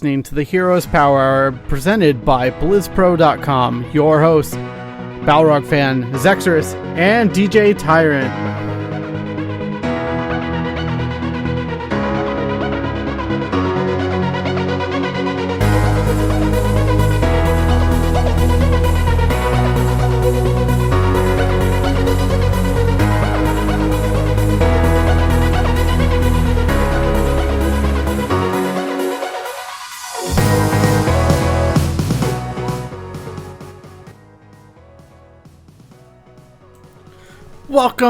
listening to the Heroes Powerhour presented by BlizzPro.com. Your host, Balrog fan Zexorus, and DJ Tyrant.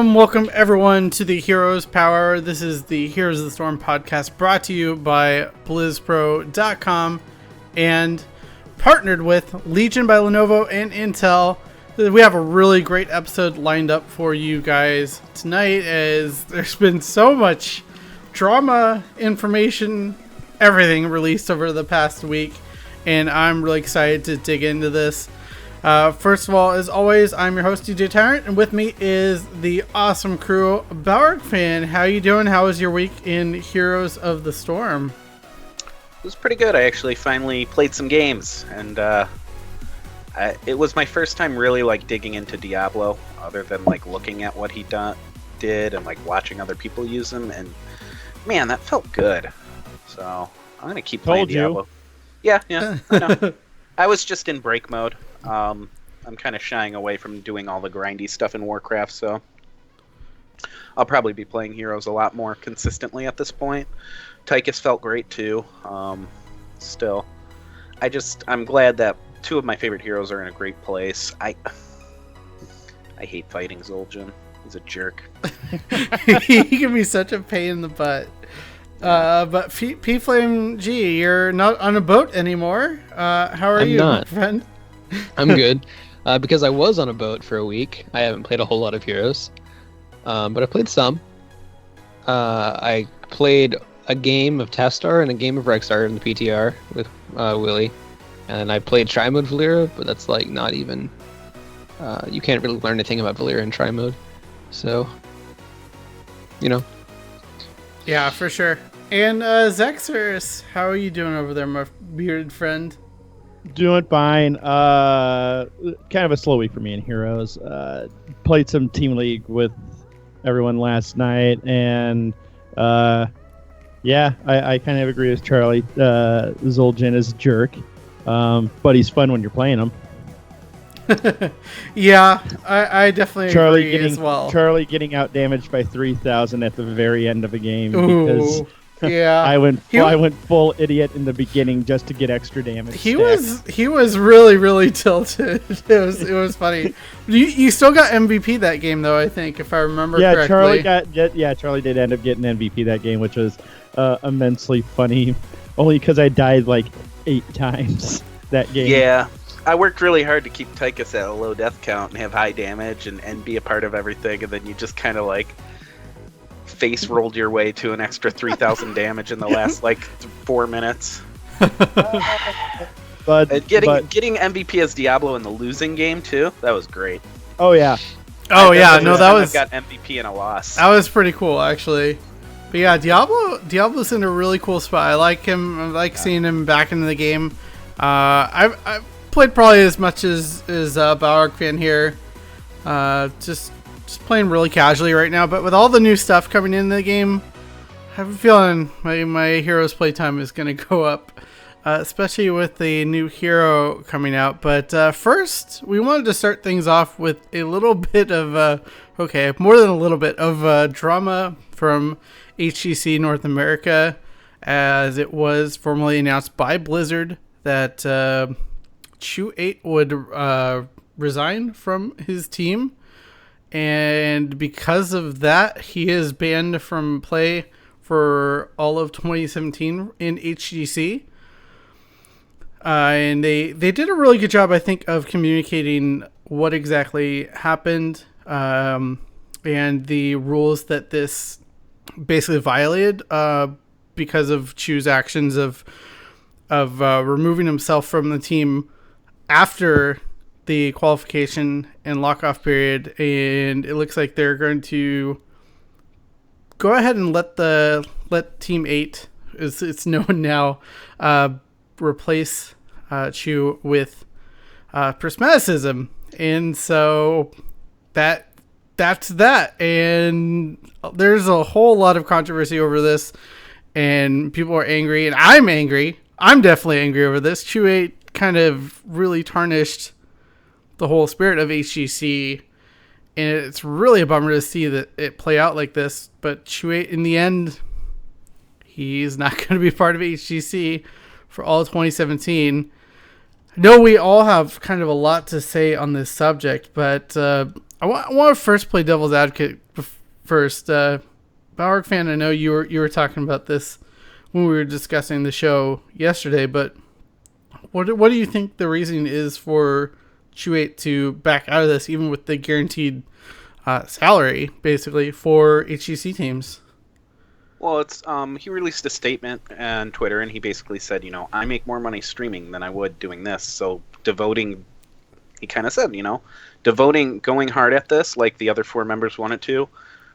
Welcome everyone to the Heroes Power. This is the Heroes of the Storm podcast brought to you by BlizzPro.com and partnered with Legion by Lenovo and Intel. We have a really great episode lined up for you guys tonight, as there's been so much drama, information, everything released over the past week, and I'm really excited to dig into this. First of all, as always, I'm your host, DJ Tyrant, and with me is the awesome crew. Balrog fan, how you doing? How was your week in Heroes of the Storm? It was pretty good. I actually finally played some games, and it was my first time really digging into Diablo, other than looking at what he did and watching other people use him, and man, that felt good. So I'm gonna keep playing Diablo. Yeah, I know. I was just in break mode. I'm kind of shying away from doing all the grindy stuff in Warcraft, so I'll probably be playing Heroes a lot more consistently at this point. Tychus felt great too. Still, I'm glad that two of my favorite heroes are in a great place. I hate fighting Zul'jin. He's a jerk. He can be such a pain in the butt. But P-Flame G, you're not on a boat anymore. How are you, my friend? I'm good. Because I was on a boat for a week, I haven't played a whole lot of Heroes. But I played some. I played a game of Testar and a game of Rexar in the PTR with Willie. And I played Tri-Mode Valeera, but that's not even... you can't really learn anything about Valeera in Tri-Mode. So, Yeah, for sure. And Zexorus, how are you doing over there, my bearded friend? Doing fine. Kind of a slow week for me in Heroes. Played some Team League with everyone last night, and I kind of agree with Charlie. Zul'jin is a jerk, but he's fun when you're playing him. Yeah, I definitely agree as well. Charlie getting out damaged by 3,000 at the very end of a game. Ooh. Because yeah, I went full idiot in the beginning just to get extra damage. He was really tilted. It was funny. You still got MVP that game though, I think, if I remember correctly. Charlie did end up getting MVP that game, which was immensely funny. Only because I died 8 times that game. Yeah, I worked really hard to keep Tychus at a low death count and have high damage and be a part of everything, and then you just kind of face rolled your way to an extra 3,000 damage in the last 4 minutes. But getting MVP as Diablo in the losing game too, that was great. Oh yeah. I've got MVP in a loss. That was pretty cool actually. But yeah, Diablo's in a really cool spot. I like him. I like seeing him back in the game. I've played probably as much as Balrog fan here. Just playing really casually right now, but with all the new stuff coming in the game, I have a feeling my Heroes playtime is going to go up, especially with the new hero coming out. But first, we wanted to start things off with a little bit of, more than a little bit of drama from HGC North America, as it was formally announced by Blizzard that Chu8 would resign from his team. And because of that, he is banned from play for all of 2017 in HGC. And they did a really good job, I think, of communicating what exactly happened and the rules that this basically violated because of Chu's actions of removing himself from the team after the qualification and lock-off period, and it looks like they're going to go ahead and let Team 8, as it's known now, replace Chu with prismaticism, and so that's that. And there's a whole lot of controversy over this, and people are angry, and I'm angry. I'm definitely angry over this. Chu 8 kind of really tarnished the whole spirit of HGC, and it's really a bummer to see that it play out like this. But Chu 8, in the end, he's not going to be part of HGC for all of 2017. I know we all have kind of a lot to say on this subject, but I want to first play devil's advocate first. Powerhour fan, I know you were talking about this when we were discussing the show yesterday, but what do you think the reason is for Chu 8 to back out of this, even with the guaranteed salary, basically, for HGC teams? Well, it's he released a statement on Twitter, and he basically said, I make more money streaming than I would doing this. So he kind of said, going hard at this, like the other 4 members wanted to,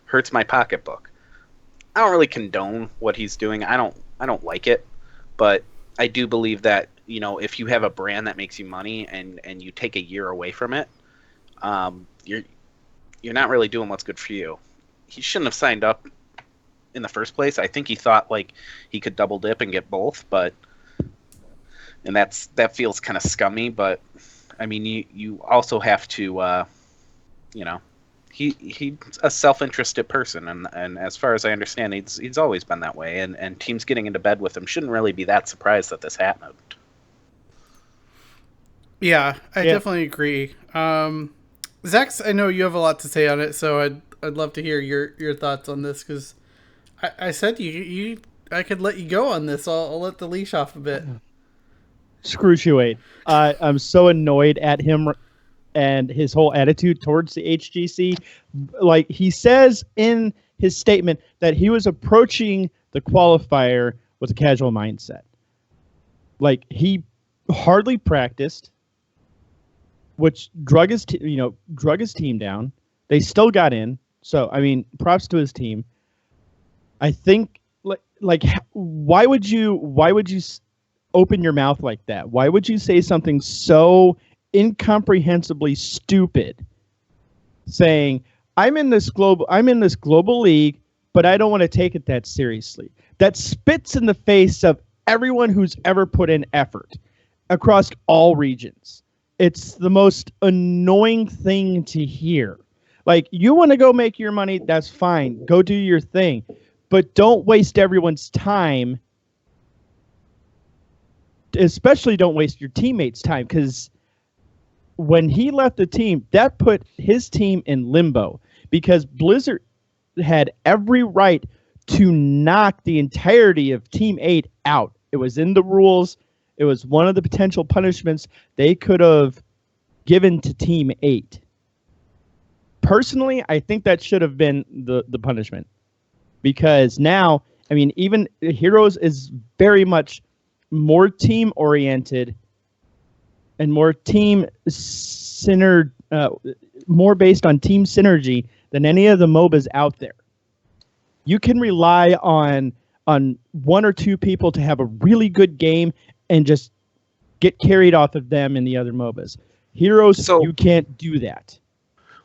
hurts my pocketbook. I don't really condone what he's doing. I don't like it, but I do believe that, if you have a brand that makes you money and you take a year away from it, you're not really doing what's good for you. He shouldn't have signed up in the first place. I think he thought like he could double dip and get both, and that feels kind of scummy. But I mean, you also have to, he's a self-interested person, and as far as I understand, he's always been that way. And teams getting into bed with him shouldn't really be that surprised that this happened. Yeah, I definitely agree. Zax, I know you have a lot to say on it, so I'd love to hear your thoughts on this, because I said I could let you go on this. I'll let the leash off a bit. Screw Chu 8. I'm so annoyed at him and his whole attitude towards the HGC. Like, he says in his statement that he was approaching the qualifier with a casual mindset. Like, he hardly practiced, which drug his team down. They still got in. So, I mean, props to his team. I think, like, why would you open your mouth like that? Why would you say something so incomprehensibly stupid, saying, I'm in this global league, but I don't want to take it that seriously? That spits in the face of everyone who's ever put in effort across all regions. It's the most annoying thing to hear. Like, you want to go make your money, that's fine. Go do your thing. But don't waste everyone's time. Especially don't waste your teammates' time, because when he left the team, that put his team in limbo, because Blizzard had every right to knock the entirety of Team 8 out. It was in the rules. It was one of the potential punishments they could have given to Team 8. Personally, I think that should have been the punishment. Because now, I mean, even Heroes is very much more team-oriented and more more based on team synergy than any of the MOBAs out there. You can rely on 1 or 2 people to have a really good game and just get carried off of them in the other MOBAs. Heroes, so, you can't do that.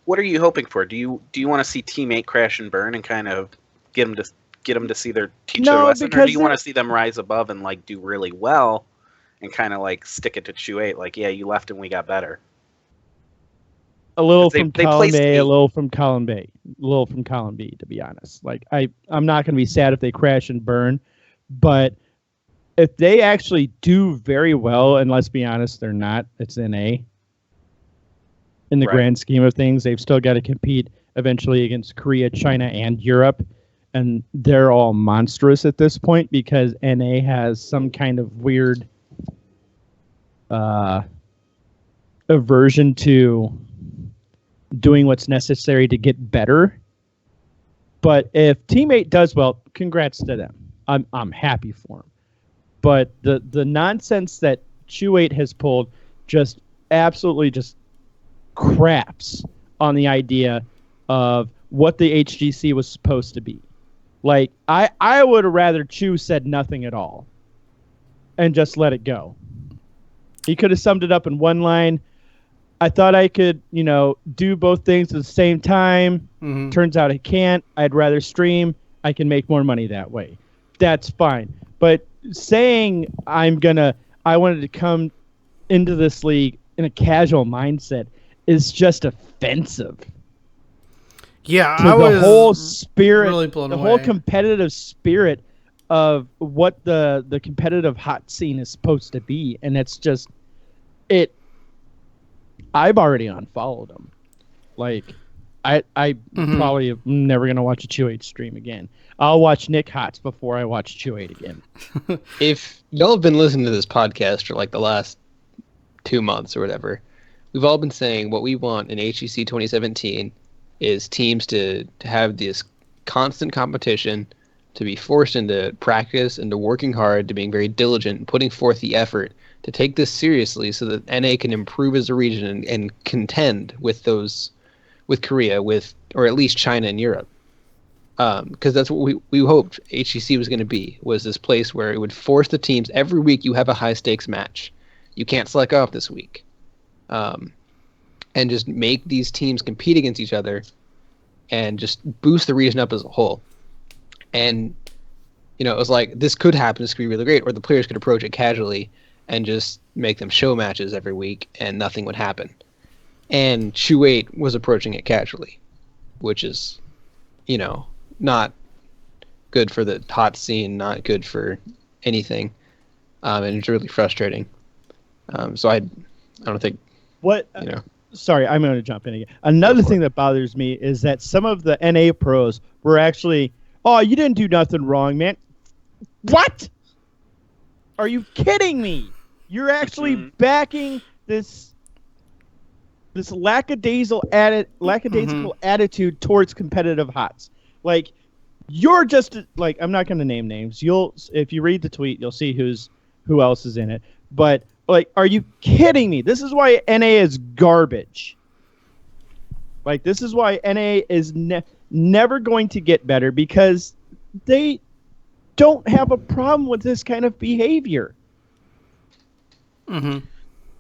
What are you hoping for? Do you want to see Team 8 crash and burn and kind of get them to see their lesson, or do you want to see them rise above and like do really well and kind of like stick it to Chu 8? Like, yeah, you left and we got better. A little from column A, a little from column B, a little from column B, to be honest. Like, I'm not going to be sad if they crash and burn, but if they actually do very well, and let's be honest, they're not, it's in A. In the grand scheme of things, they've still got to compete eventually against Korea, China, and Europe. And they're all monstrous at this point because NA has some kind of weird aversion to doing what's necessary to get better. But if Team 8 does well, congrats to them. I'm happy for them. But the nonsense that Chu 8 has pulled just absolutely just craps on the idea of what the HGC was supposed to be. Like, I would have rather Chu said nothing at all. and just let it go. He could have summed it up in one line. I thought I could, do both things at the same time. Mm-hmm. Turns out I can't. I'd rather stream. I can make more money that way. That's fine. But saying I wanted to come into this league in a casual mindset is just offensive. Yeah, to the whole spirit, really blown the away. whole competitive spirit of what the competitive hot scene is supposed to be, and it's just it. I've already unfollowed him. Like, I probably am never gonna watch a Chew8 stream again. I'll watch Nick Hots before I watch Chew8 again. If y'all have been listening to this podcast for like the last 2 months or whatever, we've all been saying what we want in HGC 2017 is teams to have this constant competition, to be forced into practice, into working hard, to being very diligent, and putting forth the effort to take this seriously so that NA can improve as a region and contend with Korea, or at least China and Europe. Because that's what we hoped HGC was going to be, was this place where it would force the teams, every week you have a high-stakes match. You can't slack off this week. And just make these teams compete against each other and just boost the region up as a whole. And, it was like, this could happen, this could be really great, or the players could approach it casually and just make them show matches every week and nothing would happen. And Chew8 was approaching it casually, which is, not good for the hot scene, not good for anything. And it's really frustrating. So I don't think, what, sorry, I'm going to jump in again. Another thing that bothers me is that some of the NA pros were actually, oh, you didn't do nothing wrong, man. What? Are you kidding me? You're actually backing this lackadaisical attitude towards competitive HOTS. Like, you're just like, I'm not going to name names. If you read the tweet, you'll see who else is in it. But like, are you kidding me? This is why NA is garbage. Like, this is why NA is never going to get better, because they don't have a problem with this kind of behavior. Mm-hmm.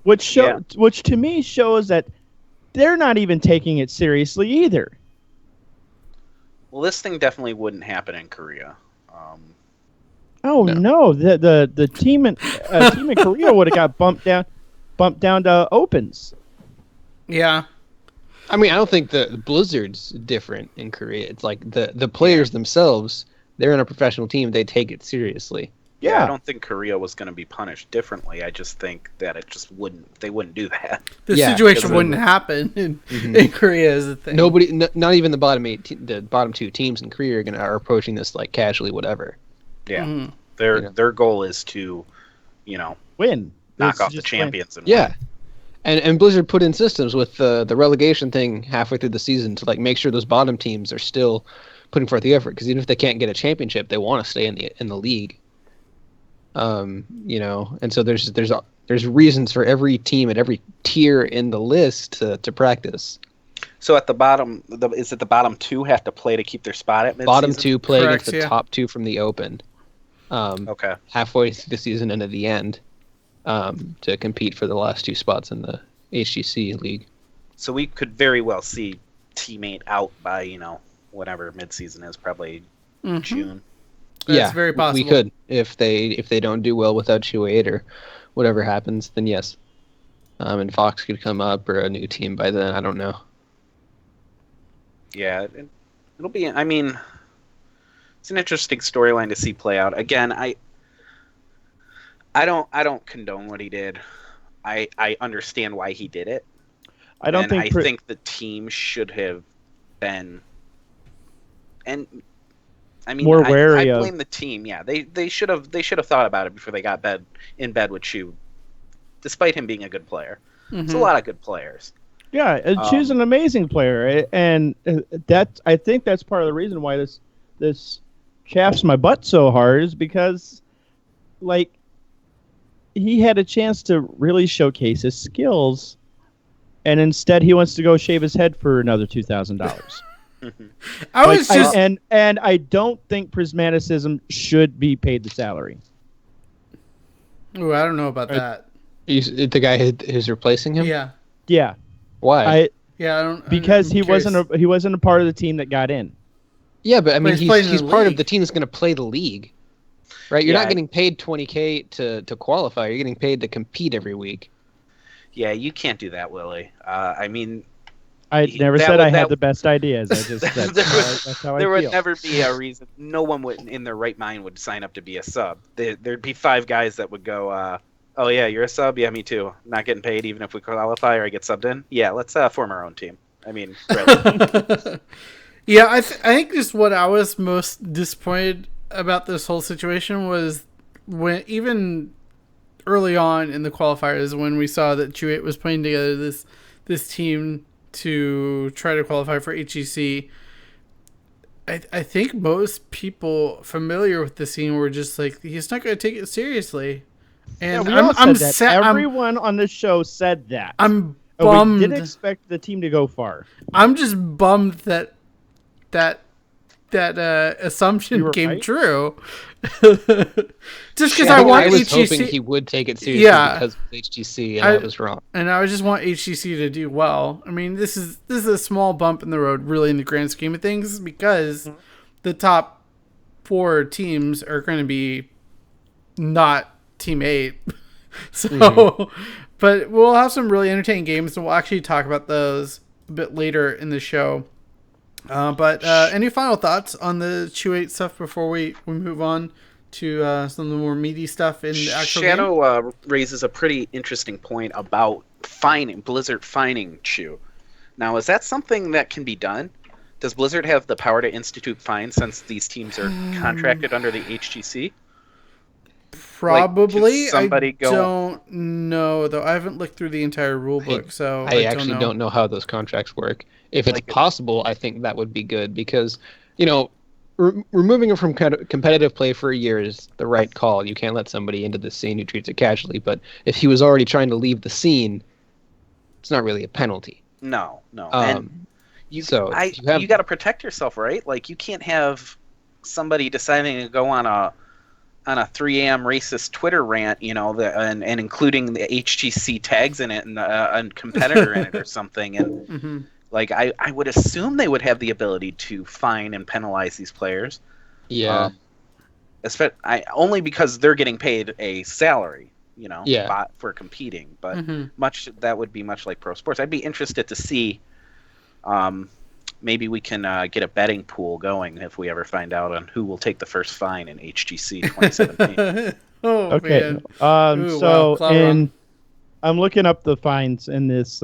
Which to me shows that they're not even taking it seriously either. Well, this thing definitely wouldn't happen in Korea. No. The team in Korea would have got bumped down to opens. Yeah. I mean, I don't think the Blizzard's different in Korea. It's like the players themselves, they're in a professional team, they take it seriously. Yeah, I don't think Korea was going to be punished differently. I just think that they wouldn't do that. The situation wouldn't happen in Korea is the thing. Nobody, not even the bottom two teams in Korea are approaching this like casually, whatever. Yeah, their goal is to, win, knock off the champions, and win. And Blizzard put in systems with the relegation thing halfway through the season to like make sure those bottom teams are still putting forth the effort, because even if they can't get a championship, they want to stay in the league. And so there's reasons for every team at every tier in the list to practice. So at the bottom, is it the bottom two have to play to keep their spot at mid-season? Bottom two play against the top two from the open. Okay. Halfway through the season and at the end, to compete for the last two spots in the HGC league. So we could very well see teammate out by whatever mid-season is, probably June. That's very possible. We could if they don't do well without Chew8 or whatever happens, then yes. And Fox could come up, or a new team by then. I don't know. Yeah, it'll be. I mean, it's an interesting storyline to see play out. Again, I don't condone what he did. I understand why he did it. I think the team should have been, and I mean, more wary I blame the team. Yeah, they should have thought about it before they got in bed with Chew, despite him being a good player. It's a lot of good players. Yeah, Chew's an amazing player, and I think that's part of the reason why this chafes my butt so hard, is because, like, he had a chance to really showcase his skills, and instead he wants to go shave his head for another $2,000. And I don't think Prismaticism should be paid the salary. Ooh, I don't know about that. The guy who's replacing him? Yeah. Yeah. Why? Yeah, I don't Because I'm he curious. wasn't a part of the team that got in. Yeah, but I mean, he's playing in he's the part of league. the team that's going to play the league, right? You're Yeah. not getting paid $20K to qualify. You're getting paid to compete every week. Yeah, you can't do that, Willie. I mean, I never that said would- I that- had the best ideas. I just that's how I there feel. would never be a reason. No one would, in their right mind, would sign up to be a sub. There'd be 5 guys that would go, "Oh yeah, you're a sub. Yeah, me too. Not getting paid even if we qualify or I get subbed in. Yeah, let's form our own team." I mean, really. Yeah, I think just what I was most disappointed about this whole situation was when even early on in the qualifiers when we saw that Q8 was putting together this team to try to qualify for HGC. I think most people familiar with the scene were just like, he's not going to take it seriously. And Yeah, we all said that. sad. Everyone on the show said that. I'm And bummed. we did expect the team to go far. I'm just bummed that assumption You were came right. true. Just because I want I was HGC, hoping he would take it seriously Yeah. because of HGC, and I was wrong. and I just want HGC to do well. I mean, this is a small bump in the road, really, in the grand scheme of things, because the top 4 teams are going to be not Team 8. So, but we'll have some really entertaining games, and we'll actually talk about those a bit later in the show. But any final thoughts on the Q8 stuff before we move on to some of the more meaty stuff in the actual game? Shadow raises a pretty interesting point about Blizzard fining Chew. Now, is that something that can be done? Does Blizzard have the power to institute fines since these teams are contracted under the HGC? Probably. somebody I go- don't know, though. I haven't looked through the entire rule book, so I actually don't know how those contracts work. If it's possible, I think that would be good because, removing him from competitive play for a year is the right call. You can't let somebody into the scene who treats it casually. But if he was already trying to leave the scene, it's not really a penalty. No. Um, You so you got to protect yourself, right? Like you can't have somebody deciding to go on a 3 a.m. racist Twitter rant, and including the HGC tags in it and a competitor in it or something. And like I would assume they would have the ability to fine and penalize these players. Yeah. Only because they're getting paid a salary, Yeah. for competing. But that would be much like pro sports. I'd be interested to see. Maybe we can get a betting pool going if we ever find out on who will take the first fine in HGC 2017. Okay. Man. Ooh, So wow, Cloud Run. I'm looking up the fines in this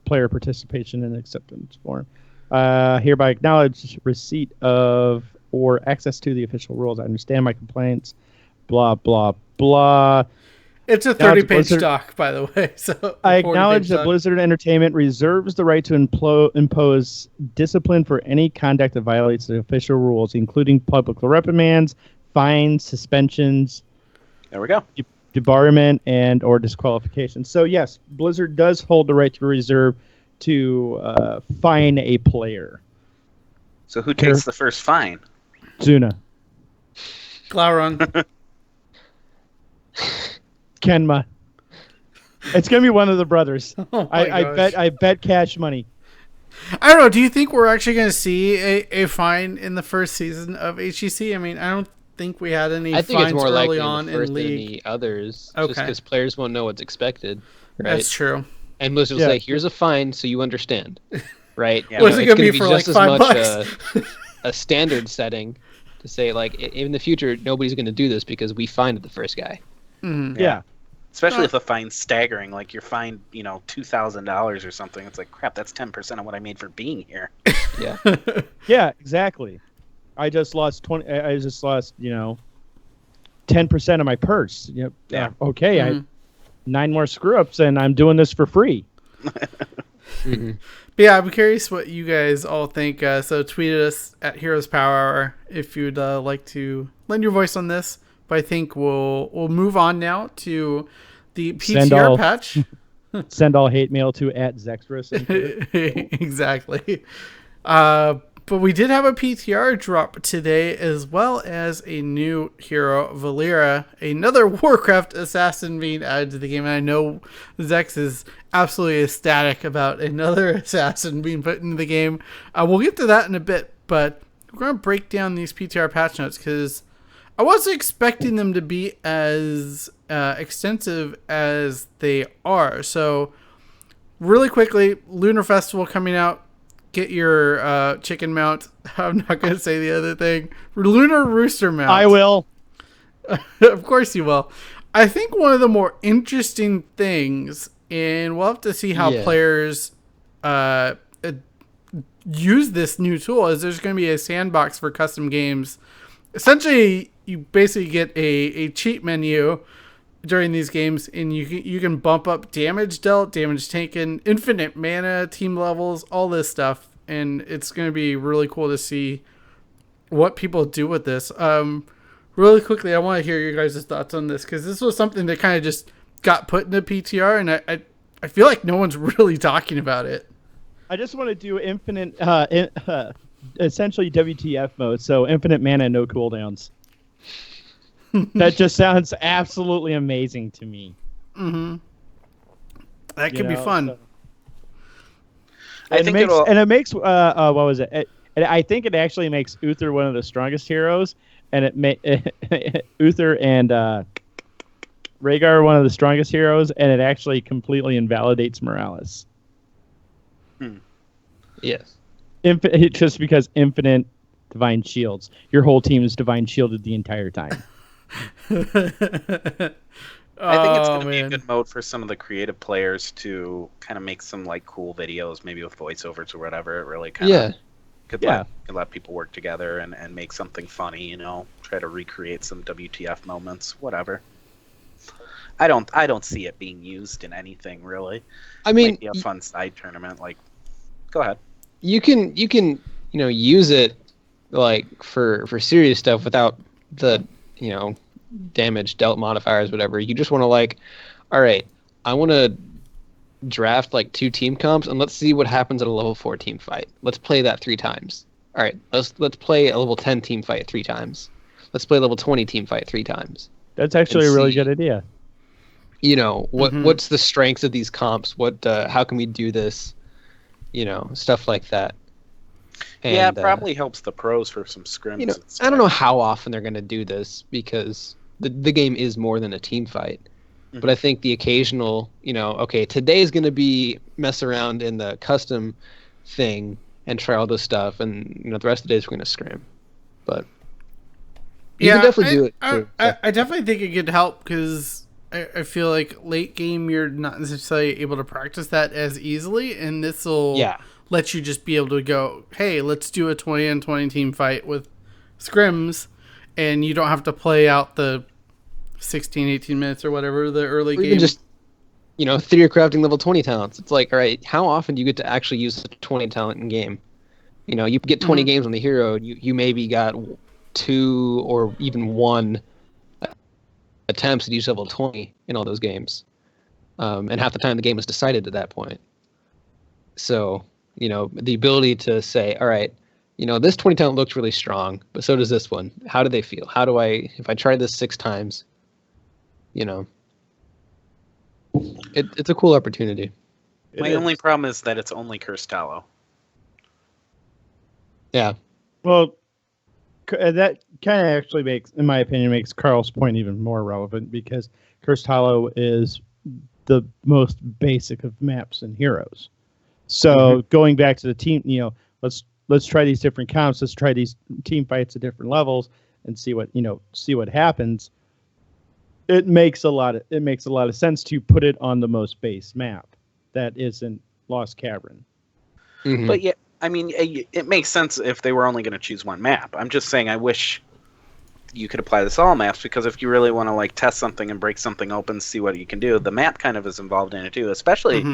player participation and acceptance form. Hereby acknowledge receipt of or access to the official rules. I understand my complaints. Blah blah blah. It's a 30-page doc, by the way. So I acknowledge that Blizzard Entertainment reserves the right to impose discipline for any conduct that violates the official rules, including public reprimands, fines, suspensions, There we go. debarment, and or disqualification. So yes, Blizzard does hold the right to reserve to fine a player. So who takes the first fine? Zuna. Glauron. Kenma. It's gonna be one of the brothers. Oh my gosh. I bet cash money. I don't know. Do you think we're actually going to see a fine in the first season of HGC? I mean, I don't think we had any I think fines it's more early likely on in the first in than league. any others. Okay. Just because players won't know what's expected. Right? That's true. And Blizzard will say, here's a fine so you understand. Right? Yeah. What's it it's gonna be for, just like, as $5? much a standard setting to say, like, in the future, nobody's going to do this because we fined the first guy. Mhm. Yeah. Especially if the fine's staggering, like you're fined, $2,000 or something. It's like, crap, that's 10% of what I made for being here. Yeah. Yeah, exactly. I just lost 10% of my purse. Yep. Yeah. Okay, I 9 more screw ups and I'm doing this for free. Mhm. But yeah, I'm curious what you guys all think. So tweet at us at Heroes Power if you'd like to lend your voice on this. But I think we'll move on now to the PTR patch. Send all hate mail to @Zextras. Exactly. But we did have a PTR drop today, as well as a new hero, Valeera, another Warcraft assassin being added to the game. And I know Zex is absolutely ecstatic about another assassin being put into the game. We'll get to that in a bit, but we're going to break down these PTR patch notes because I wasn't expecting them to be as extensive as they are. So, really quickly, Lunar Festival coming out. Get your chicken mount. I'm not going to say the other thing. Lunar Rooster mount. I will. Of course you will. I think one of the more interesting things, and we'll have to see how players use this new tool, is there's going to be a sandbox for custom games. Essentially, you basically get a cheat menu during these games, and you can bump up damage dealt, damage taken, infinite mana, team levels, all this stuff, and it's going to be really cool to see what people do with this. Really quickly, I want to hear your guys' thoughts on this, because this was something that kind of just got put into PTR, and I feel like no one's really talking about it. I just want to do infinite, essentially WTF mode, so infinite mana, no cooldowns. That just sounds absolutely amazing to me. Mm-hmm. That could be fun. So. It makes what was it? I think it actually makes Uther one of the strongest heroes, and Uther and Rhaegar one of the strongest heroes, and it actually completely invalidates Morales. Yes. Just because infinite divine shields. Your whole team is divine shielded the entire time. I think it's going to be a good mode for some of the creative players to kind of make some like cool videos, maybe with voiceovers or whatever. It really kind of could let people work together and make something funny, try to recreate some WTF moments, whatever. I don't see it being used in anything really. I mean, might be a fun side tournament. Like, go ahead. You can use it like for serious stuff without the damage dealt modifiers, whatever. You just want to all right, I want to draft like 2 team comps and let's see what happens at a level 4 team fight. Let's play that 3 times. All right, let's play a level 10 team fight 3 times. Let's play a level 20 team fight 3 times. That's actually a really good idea. What's the strengths of these comps? How can we do this? Stuff like that. And, it probably helps the pros for some scrims. I don't know how often they're going to do this because the game is more than a team fight. Mm-hmm. But I think the occasional, today's going to be mess around in the custom thing and try all this stuff, and the rest of the days we're going to scrim. But you can definitely do it. I definitely think it could help because I feel like late game you're not necessarily able to practice that as easily, and this will let you just be able to go, hey, let's do a 20-on-20 team fight with scrims, and you don't have to play out the 16, 18 minutes or whatever the early game. Even just, theory crafting level 20 talents. It's like, all right, how often do you get to actually use a 20 talent in game? You get 20 games on the hero, you maybe got 2 or even 1 attempts to use level 20 in all those games. And half the time the game is decided at that point. So, the ability to say, all right, this 20 talent looks really strong, but so does this one. How do they feel? How do if I try this 6 times, it's a cool opportunity. My only problem is that it's only Cursed Hollow. Yeah. Well, that kind of actually makes Carl's point even more relevant because Cursed Hollow is the most basic of maps and heroes. So going back to the team, let's try these different comps. Let's try these team fights at different levels and see what happens. It makes a lot of sense to put it on the most base map that isn't Lost Cavern. Mm-hmm. But it makes sense if they were only going to choose one map. I'm just saying I wish you could apply this to all maps because if you really want to test something and break something open, see what you can do, the map kind of is involved in it too, especially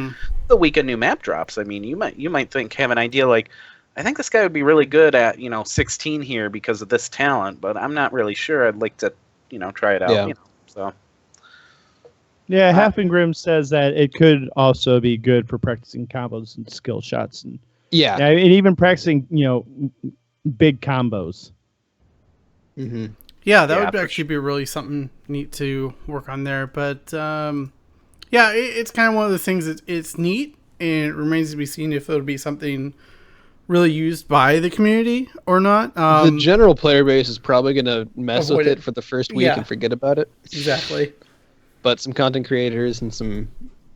the week of new map drops. I mean, you might have an idea I think this guy would be really good at 16 here because of this talent, but I'm not really sure. I'd like to try it out. Yeah. So Halfengrim says that it could also be good for practicing combos and skill shots and Yeah. And even practicing, big combos. Mm-hmm. Yeah, that Yeah, would for actually be really something neat to work on there. But yeah, it's kind of one of the things that it's neat, and it remains to be seen if it'll be something really used by the community or not. The general player base is probably going to mess Avoid with it. it for the first week Yeah. and forget about it. Exactly. But some content creators and some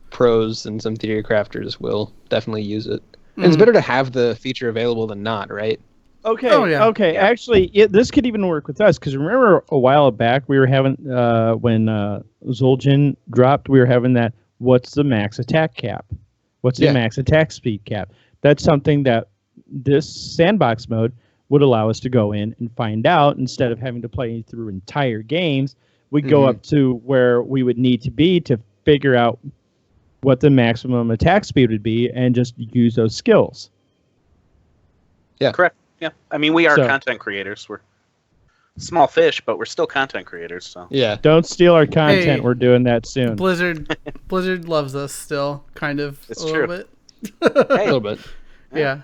pros and some theory crafters will definitely use it. And it's better to have the feature available than not, right? Okay. Oh, yeah. Okay. Yeah. Actually, this could even work with us because remember a while back we were having when Zul'jin dropped, we were having that. What's the max attack cap? What's the max attack speed cap? That's something that this sandbox mode would allow us to go in and find out instead of having to play through entire games. We go up to where we would need to be to figure out what the maximum attack speed would be and just use those skills. Yeah. Correct. Yeah. I mean, we are So- content creators. We're small fish, but we're still content creators. So Yeah. Don't steal our content. Hey. We're doing that soon. Blizzard loves us still, kind of. It's a little true. bit. A hey, little bit. Yeah.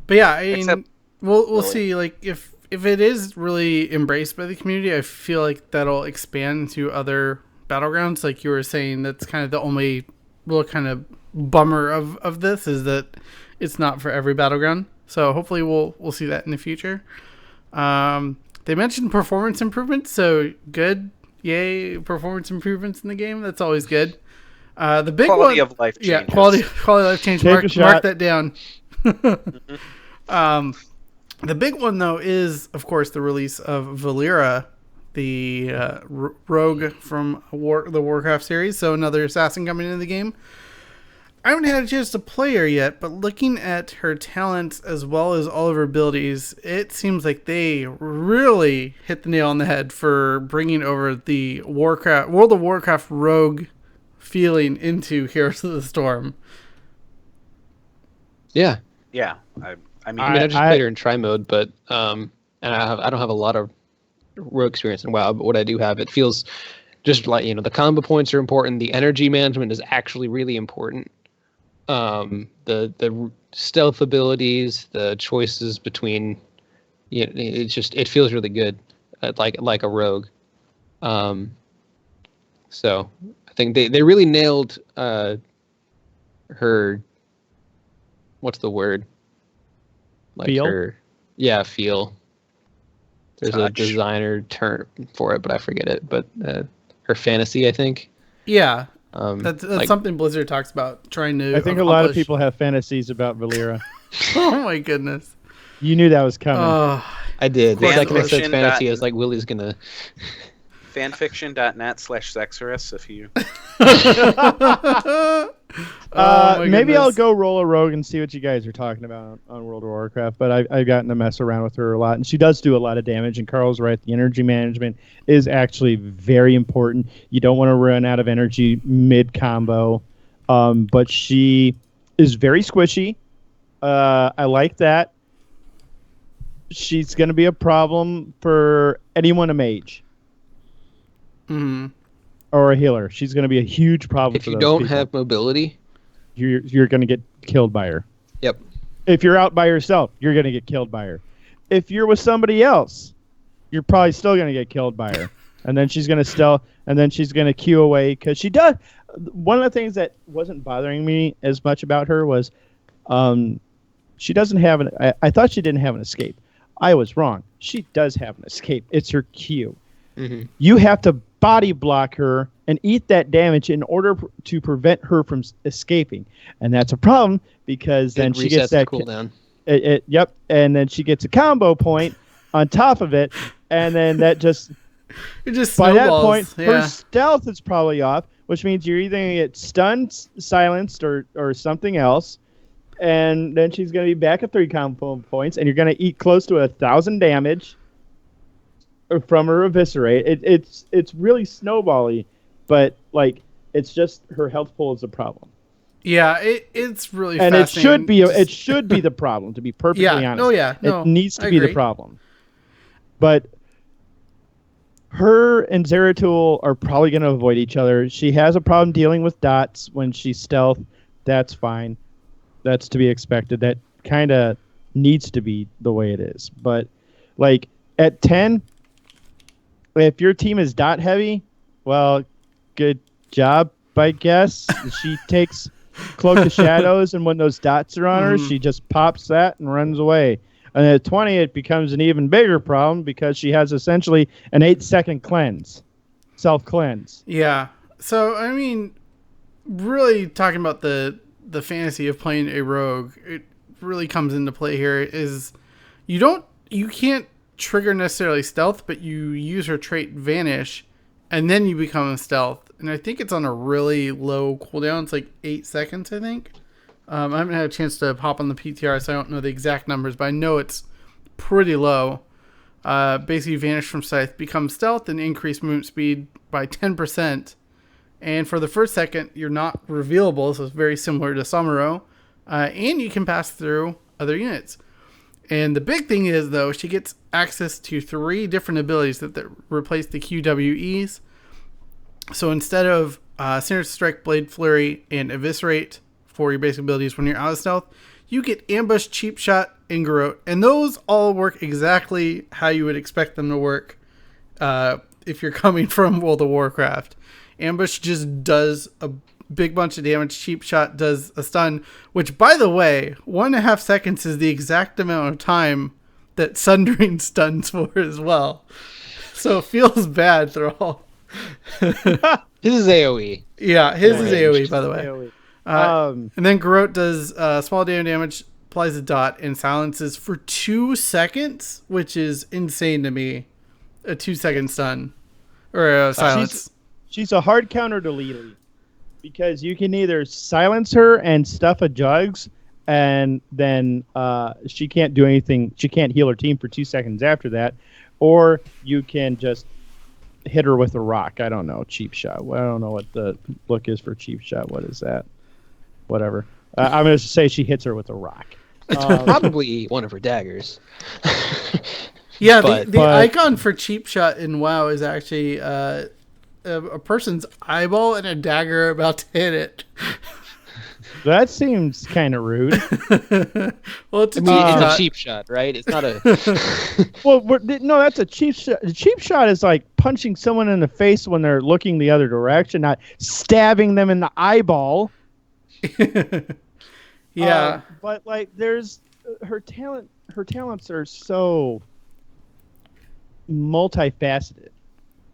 But yeah, I mean, Except- we'll really. see. Like if it is really embraced by the community, I feel like that'll expand to other battlegrounds. Like you were saying, that's kind of the only real kind of bummer of this is that it's not for every battleground. So hopefully we'll see that in the future. They mentioned performance improvements, so good. Yay, performance improvements in the game. That's always good. The big quality one, of life changes. yeah, quality of life change. Take a Mark shot. that down. The big one though is, of course, the release of Valeera, the rogue from the Warcraft series. So another assassin coming into the game. I haven't had a chance to play her yet, but looking at her talents as well as all of her abilities, it seems like they really hit the nail on the head for bringing over the World of Warcraft rogue feeling into Heroes of the Storm. Yeah. Yeah. I mean, I mean, I just played her in try mode, but and I don't have a lot of rogue experience in WoW, but what I do have, it feels just like, the combo points are important. The energy management is actually really important. The stealth abilities, the choices between, it feels really good, like a rogue. So I think they really nailed her. What's the word? Feel? Feel. There's a Touch. designer term for it, but I forget it. But her fantasy, I think. Yeah, that's like- something Blizzard talks about trying to. I think a lot of accomplish. people have fantasies about Valeera. Oh my goodness! You knew that was coming. Oh, I did. The Fan second I said fiction fantasy, dot- I was like, Willie's gonna. fanfiction.net/Sexorus if you. Oh my Maybe I'll goodness. go roll a rogue and see what you guys are talking about on World of Warcraft. But I've gotten to mess around with her a lot, and she does do a lot of damage. And Carl's right; the energy management is actually very important. You don't want to run out of energy mid combo, but she is very squishy. I like that. She's going to be a problem for anyone a mage Mhm. or a healer. She's going to be a huge problem. If for you those don't people. have mobility, you're going to get killed by her. yep. If you're out by yourself, you're going to get killed by her. If you're with somebody else, you're probably still going to get killed by her. And then she's going to stealth, and then she's going to queue away because she does. One of the things that wasn't bothering me as much about her was she doesn't have an. I thought she didn't have an escape. I was wrong. She does have an escape. It's her Q. Mm-hmm. You have to body block her and eat that damage in order to prevent her from escaping, and that's a problem because then she gets that cooldown. Yep, and then she gets a combo point on top of it, and then that just It just by that snowballs. point Yeah. her stealth is probably off, which means you're either gonna get stunned, silenced, or something else, and then she's gonna be back at 3 combo points, and you're gonna eat close to 1,000 damage from her eviscerate. It's really snowbally, but like it's just her health pool is a problem. Yeah, it's really And it should be fascinating. the problem, to be perfectly Yeah, honest. no, yeah, no, it needs to I be the agree. problem. But her and Zeratul are probably going to avoid each other. She has a problem dealing with dots when she's stealth. That's fine. That's to be expected. That kind of needs to be the way it is. But like at 10, if your team is dot heavy, well, good job, I guess. She takes Cloak of Shadows, and when those dots are on her, she just pops that and runs away. And at 20, it becomes an even bigger problem because she has essentially an 8-second cleanse, self-cleanse. Yeah. So, I mean, really talking about the fantasy of playing a rogue, it really comes into play here is you can't trigger necessarily stealth, but you use her trait Vanish, and then you become a stealth. And I think it's on a really low cooldown. It's like 8 seconds, I think. I haven't had a chance to hop on the PTR, so I don't know the exact numbers, but I know it's pretty low. Basically, Vanish from Scythe, become stealth, and increase movement speed by 10%. And for the first second, you're not revealable, so it's very similar to Samuro. And you can pass through other units. And the big thing is, though, she gets access to 3 different abilities that replace the QWEs. So instead of Sinister Strike, Blade Flurry, and Eviscerate for your basic abilities when you're out of stealth, you get Ambush, Cheap Shot, and Garrote. And those all work exactly how you would expect them to work if you're coming from World of Warcraft. Ambush just does a big bunch of damage. Cheap Shot does a stun, which, by the way, 1.5 seconds is the exact amount of time that Sundering stuns for as well. So it feels bad, Thrall. His is AoE. Yeah, his is AoE, by the way. AoE. And then Garrote does small damage, applies a dot, and silences for 2 seconds, which is insane to me. A 2-second stun. Or a silence. She's a hard counter to Lily. Because you can either silence her and stuff a jugs, and then she can't do anything. She can't heal her team for 2 seconds after that. Or you can just hit her with a rock. I don't know. Cheap Shot. Well, I don't know what the look is for Cheap Shot. What is that? Whatever. I'm going to say she hits her with a rock. Probably one of her daggers. Yeah, but the icon for Cheap Shot in WoW is actually a person's eyeball and a dagger about to hit it. That seems kind of rude. Well, it's a it's a cheap shot, right? It's not a. Well, no, that's a cheap shot. A cheap shot is like punching someone in the face when they're looking the other direction, not stabbing them in the eyeball. Yeah, but like, there's her talent. Her talents are so multifaceted.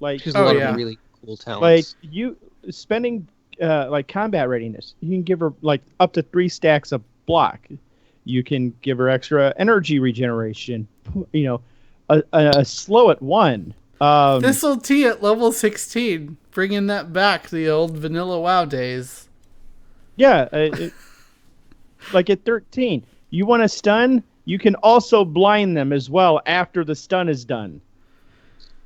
Like, She's a lot of really cool talents. like you spending like combat readiness, you can give her like up to 3 stacks of block. You can give her extra energy regeneration. You know, a slow at 1. This'll T at level 16, bringing that back to the old vanilla WoW days. Yeah, like at 13, you want to stun. You can also blind them as well after the stun is done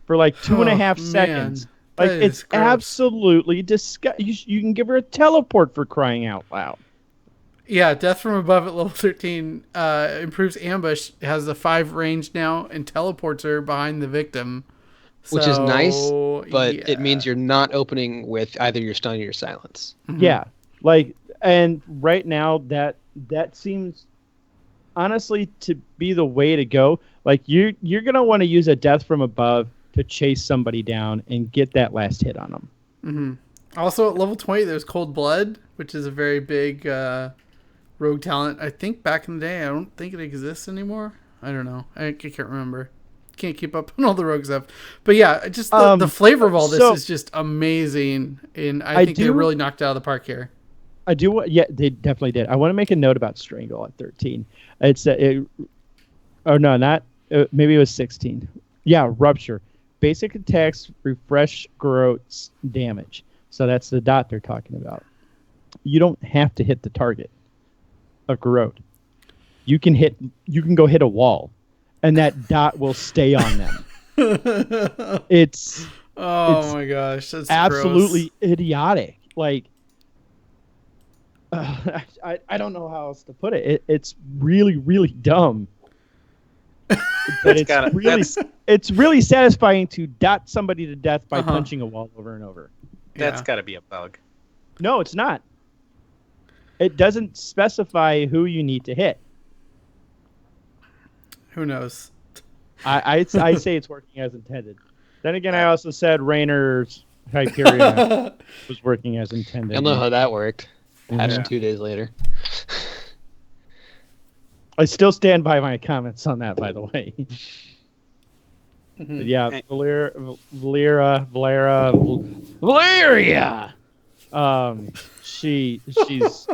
for like 2.5 seconds. Like, it's gross. Absolutely disgusting. You can give her a teleport for crying out loud. Yeah, Death from Above at level 13 improves ambush, has a 5 range now, and teleports her behind the victim. Which is nice, but it means you're not opening with either your stun or your silence. Mm-hmm. Yeah, like, and right now that seems honestly to be the way to go. Like, you're gonna want to use a Death from Above to chase somebody down and get that last hit on them. Mm-hmm. Also at level 20, there's Cold Blood, which is a very big rogue talent. I think back in the day, I don't think it exists anymore. I don't know. I can't remember. Can't keep up on all the rogue stuff. But yeah, just the flavor of all this is just amazing. And I think they really knocked it out of the park here. I do. Yeah, they definitely did. I want to make a note about Strangle at 13. It's maybe it was 16. Yeah, Rupture. Basic attacks refresh Garrote's damage. So that's the dot they're talking about. You don't have to hit the target of Garrote. You can go hit a wall, and that dot will stay on them. It's my gosh, that's absolutely gross. Idiotic. Like, I don't know how else to put it. It's really, really dumb. But it's really satisfying to dot somebody to death by punching a wall over and over. That's got to be a bug. No, it's not. It doesn't specify who you need to hit. Who knows? I say it's working as intended. Then again, I also said Rayner's Hyperion was working as intended. I don't know how that worked. Patched Yeah. 2 days later. I still stand by my comments on that, by the way. Mhm. But yeah, Hey. Valeria. She's.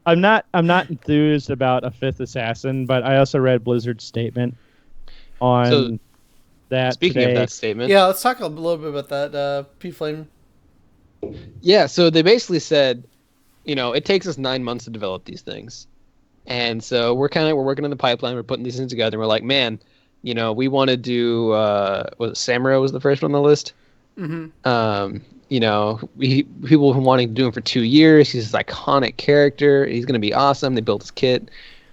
I'm not enthused about a fifth assassin, but I also read Blizzard's statement on So, that Speaking today. of that statement, Yeah, let's talk a little bit about that. P-Flame. yeah, so they basically said, it takes us 9 months to develop these things. And so we're working on the pipeline, we're putting these things together, and we're like, man, we want to do Samuro was the first one on the list. Mm-hmm. People who wanting to do him for 2 years. He's this iconic character. He's gonna be awesome. They built his kit.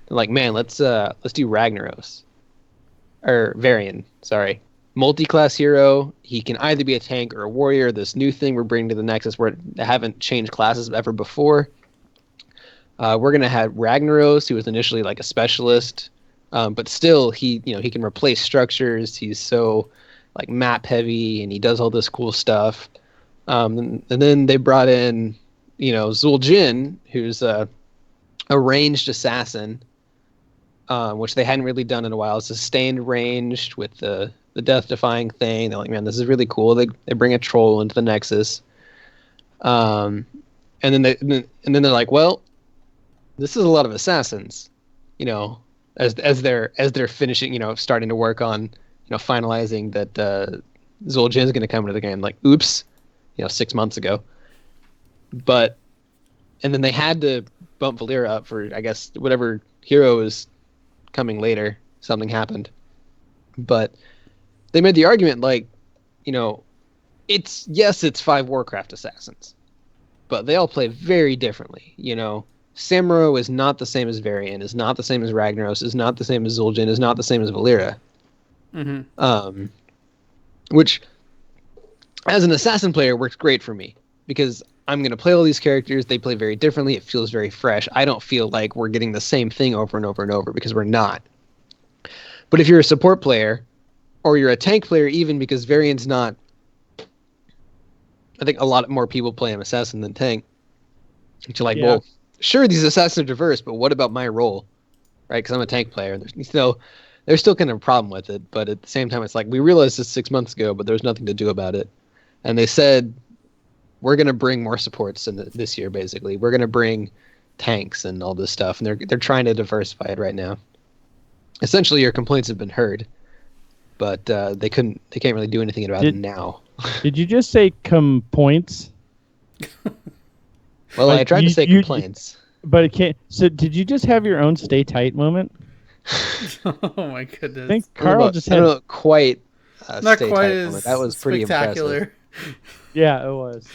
They're like, man, let's do Ragnaros. Or Varian, sorry. Multi-class hero. He can either be a tank or a warrior. This new thing we're bringing to the Nexus where they haven't changed classes ever before. We're gonna have Ragnaros, who was initially like a specialist, but still he can replace structures. He's so like map heavy, and he does all this cool stuff. And then they brought in, Zul'jin, who's a ranged assassin, which they hadn't really done in a while. Sustained ranged with the death-defying thing. They're like, man, this is really cool. They bring a troll into the Nexus, and then they're like, well, this is a lot of assassins, as they're finishing, starting to work on, finalizing that Zul'jin is going to come into the game. Like, oops, 6 months ago. And then they had to bump Valeera up for, I guess, whatever hero is coming later. Something happened. But they made the argument, like, it's 5 Warcraft assassins, but they all play very differently. Samuro is not the same as Varian, is not the same as Ragnaros, is not the same as Zul'jin, is not the same as Valeera. Mm-hmm. Which, as an assassin player, works great for me because I'm going to play all these characters. They play very differently. It feels very fresh. I don't feel like we're getting the same thing over and over and over because we're not. But if you're a support player, or you're a tank player, even because Varian's not, I think a lot more people play him assassin than tank. You're like, well, sure, these assassins are diverse, but what about my role, right? Because I'm a tank player. There's still kind of a problem with it, but at the same time, it's like we realized this 6 months ago, but there's nothing to do about it. And they said we're going to bring more supports this year. Basically, we're going to bring tanks and all this stuff, and they're trying to diversify it right now. Essentially, your complaints have been heard, but they can't really do anything about it now. Did you just say points? Well, I tried to say complaints. But it can't. So did you just have your own stay tight moment? Oh my goodness! I think Carl just had. I don't know, quite. Not quite as moment. That was pretty spectacular. impressive. Yeah, it was.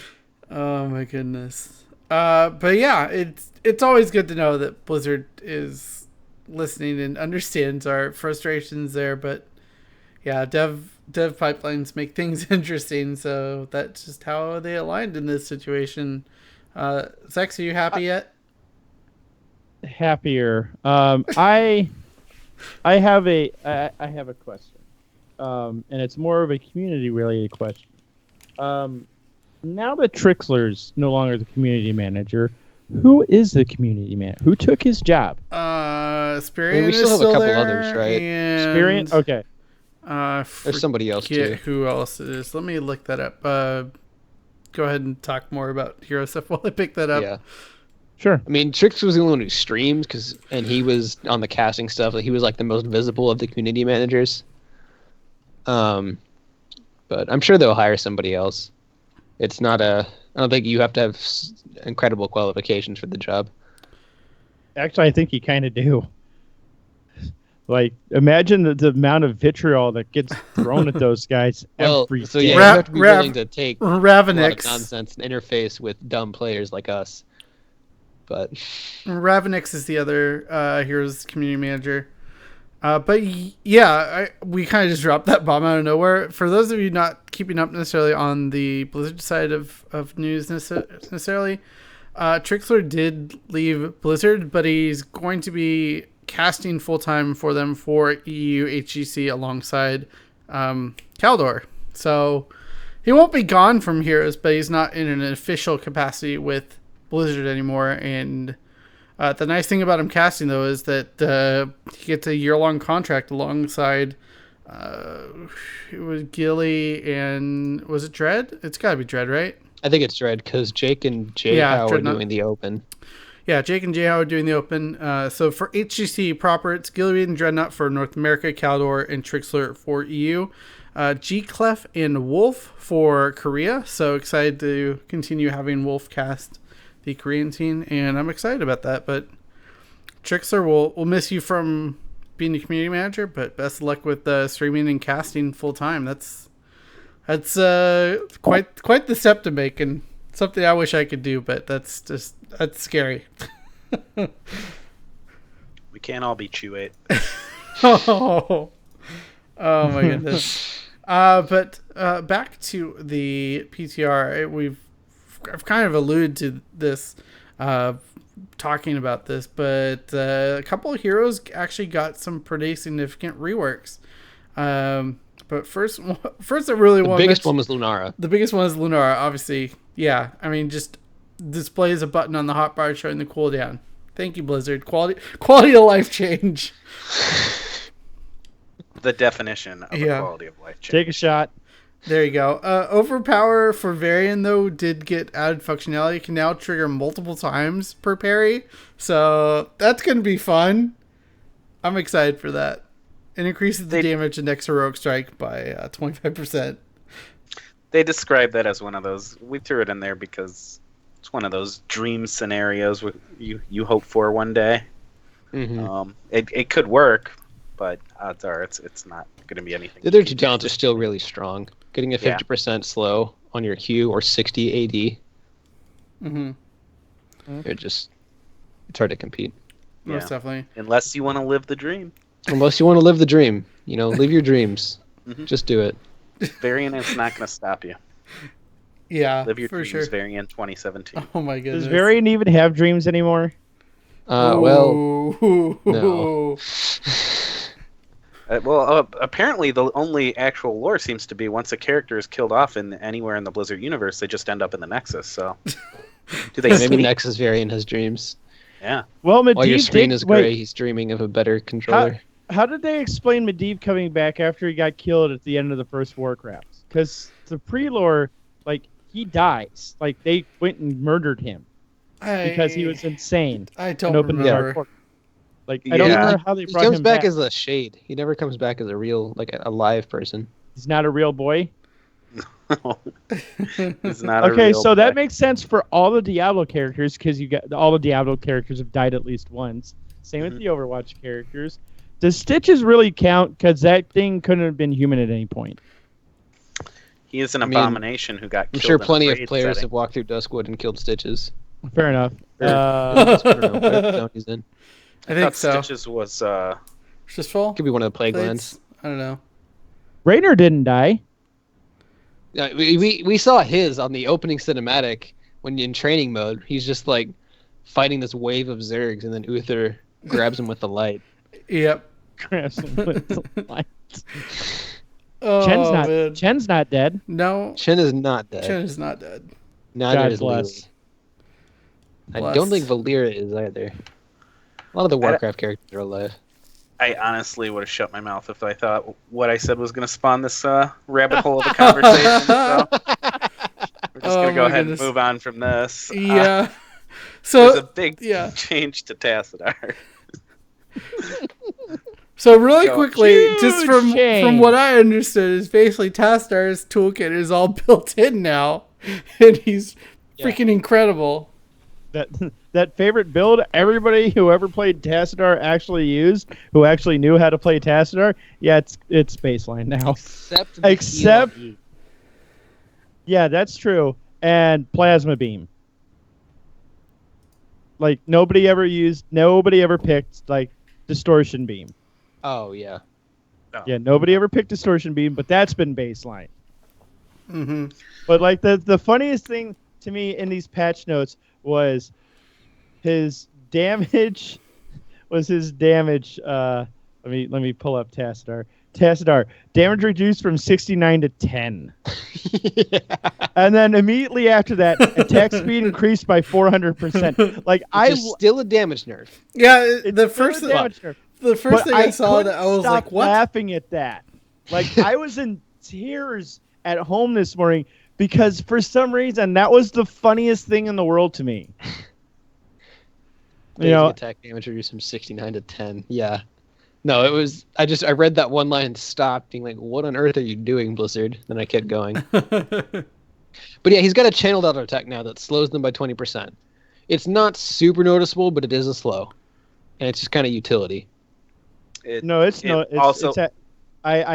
Oh my goodness. But yeah, it's always good to know that Blizzard is listening and understands our frustrations there. But yeah, dev pipelines make things interesting, so that's just how they aligned in this situation. Zex, are you happy yet? Happier. I have a question, and it's more of a community related question. Now that Trixler's no longer the community manager, who is the community manager? Who took his job? Spirian we still is have a still couple there, others, right? Spirian? Okay. There's somebody else too. Who else it is? Let me look that up. Go ahead and talk more about hero stuff while I pick that up. Yeah. Sure. I mean, Trix was the only one who streamed and he was on the casting stuff. Like, he was like the most visible of the community managers. But I'm sure they'll hire somebody else. It's not I don't think you have to have incredible qualifications for the job. Actually, I think you kind of do. Like, imagine the amount of vitriol that gets thrown at those guys every day. So yeah, you have to be willing to take a lot of Ravenix nonsense and interface with dumb players like us. But Ravenix is the other Heroes community manager. But yeah, we kind of just dropped that bomb out of nowhere. For those of you not keeping up necessarily on the Blizzard side of news necessarily, Trixler did leave Blizzard, but he's going to be casting full time for them for EU HGC alongside Caldor. So he won't be gone from Heroes, but he's not in an official capacity with Blizzard anymore. And the nice thing about him casting, though, is that he gets a year-long contract alongside it was Gilly and was it Dread? It's got to be Dread, right? I think it's Dread because Jake and J-How are doing the Open. Yeah, Jake and J-How are doing the Open. So for HGC proper, it's Gilly and Dreadnought for North America, Caldor and Trixler for EU. G-Clef and Wolf for Korea. So excited to continue having Wolf cast the Korean scene, and I'm excited about that. But Trixler, will miss you from being a community manager, but best of luck with streaming and casting full time. That's quite the step to make, and something I wish I could do, but that's scary. We can't all be Chew-8. Oh my goodness. But back to the PTR, I've kind of alluded to this, talking about this, but a couple of heroes actually got some pretty significant reworks. But first I really want the biggest one was Lunara. The biggest one is Lunara, obviously. Yeah, I mean, just displays a button on the hotbar showing the cooldown. Thank you, Blizzard. Quality of life change. The definition of a quality of life change. Take a shot. There you go. Overpower for Varian, though, did get added functionality. It can now trigger multiple times per parry. So that's going to be fun. I'm excited for that. It increases the damage of next heroic strike by 25%. They describe that as one of those. We threw it in there because it's one of those dream scenarios you hope for one day. Mm-hmm. It could work, but odds are it's not going to be anything. The other two talents are still really strong. Getting a 50% slow on your Q or 60 AD. Mm-hmm. It's hard to compete. Most definitely. Unless you want to live the dream. Unless you want to live the dream. Live your dreams. Mm-hmm. Just do it. Varian is not going to stop you. Yeah, live your for dreams, sure. Varian 2017. Oh my goodness. Does Varian even have dreams anymore? Well, no. Apparently the only actual lore seems to be once a character is killed off in anywhere in the Blizzard universe, they just end up in the Nexus. So, do they? Maybe Nexus Variant has dreams. Yeah. Well, Medivh while your screen is gray, he's dreaming of a better controller. How did they explain Medivh coming back after he got killed at the end of the first Warcraft? Because the pre-lore, he dies. They went and murdered him because he was insane. I don't remember. I don't know how they brought him back. He comes back as a shade. He never comes back as a real, a live person. He's not a real boy? He's not okay, so that makes sense for all the Diablo characters because all the Diablo characters have died at least once. Same with the Overwatch characters. Does Stitches really count? Because that thing couldn't have been human at any point. He is an abomination who got killed. I'm sure plenty of players players have walked through Duskwood and killed Stitches. Fair enough. I don't know what zone he's in. I think so. Stitches was just full. Could be one of the plague lands. I don't know. Raynor didn't die. We saw his on the opening cinematic when in training mode. He's just fighting this wave of Zergs, and then Uther grabs him with the light. Yep. Grabs him with the light. Oh, Chen's not dead. No. Chen is not dead. Chen is not dead. Neither is bless. Lily. I don't think Valeera is either. A lot of the Warcraft characters are alive. I honestly would have shut my mouth if I thought what I said was going to spawn this rabbit hole of a conversation. So we're just going to go ahead and move on from this. Yeah. So there's a big change to Tassadar. So really quickly, just from what I understood, is basically Tassadar's toolkit is all built in now, and he's freaking incredible. That favorite build everybody who ever played Tassadar actually used, who actually knew how to play Tassadar, it's baseline now. Except yeah, that's true. And Plasma Beam. Nobody ever picked Distortion Beam. Oh yeah. No. Yeah, nobody ever picked Distortion Beam, but that's been baseline. Mm-hmm. But the funniest thing to me in these patch notes was his damage was his damage. Let me pull up Tassadar. Tassadar, damage reduced from 69 to 10. Yeah. And then immediately after that, attack speed increased by 400%. Like Which is still a damage nerf. Yeah, it's the still first a damage nerf. the first But thing I saw couldn't that I was stop like, what? laughing at that. Like I was in tears at home this morning because for some reason that was the funniest thing in the world to me. Basic attack damage reduced from 69 to 10. Yeah. No, it was. I read that one line and stopped, being like, "What on earth are you doing, Blizzard?" Then I kept going. But yeah, he's got a channeled auto attack now that slows them by 20%. It's not super noticeable, but it is a slow, and it's just kind of utility. I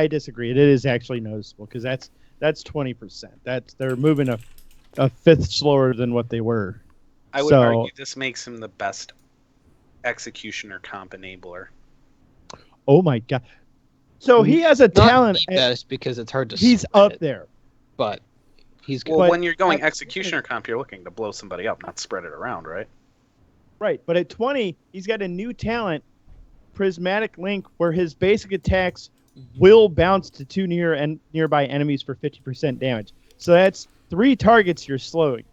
disagree. It is actually noticeable because that's 20%. They're moving a fifth slower than what they were. I would argue this makes him the best executioner comp enabler. Oh my god! So he has a talent. Not the best because it's hard to. He's up there, but he's good. Well, when you're going executioner comp, you're looking to blow somebody up, not spread it around, right? Right, but at 20, he's got a new talent, Prismatic Link, where his basic attacks will bounce to two nearby enemies for 50% damage. So that's 3 targets you're slowing.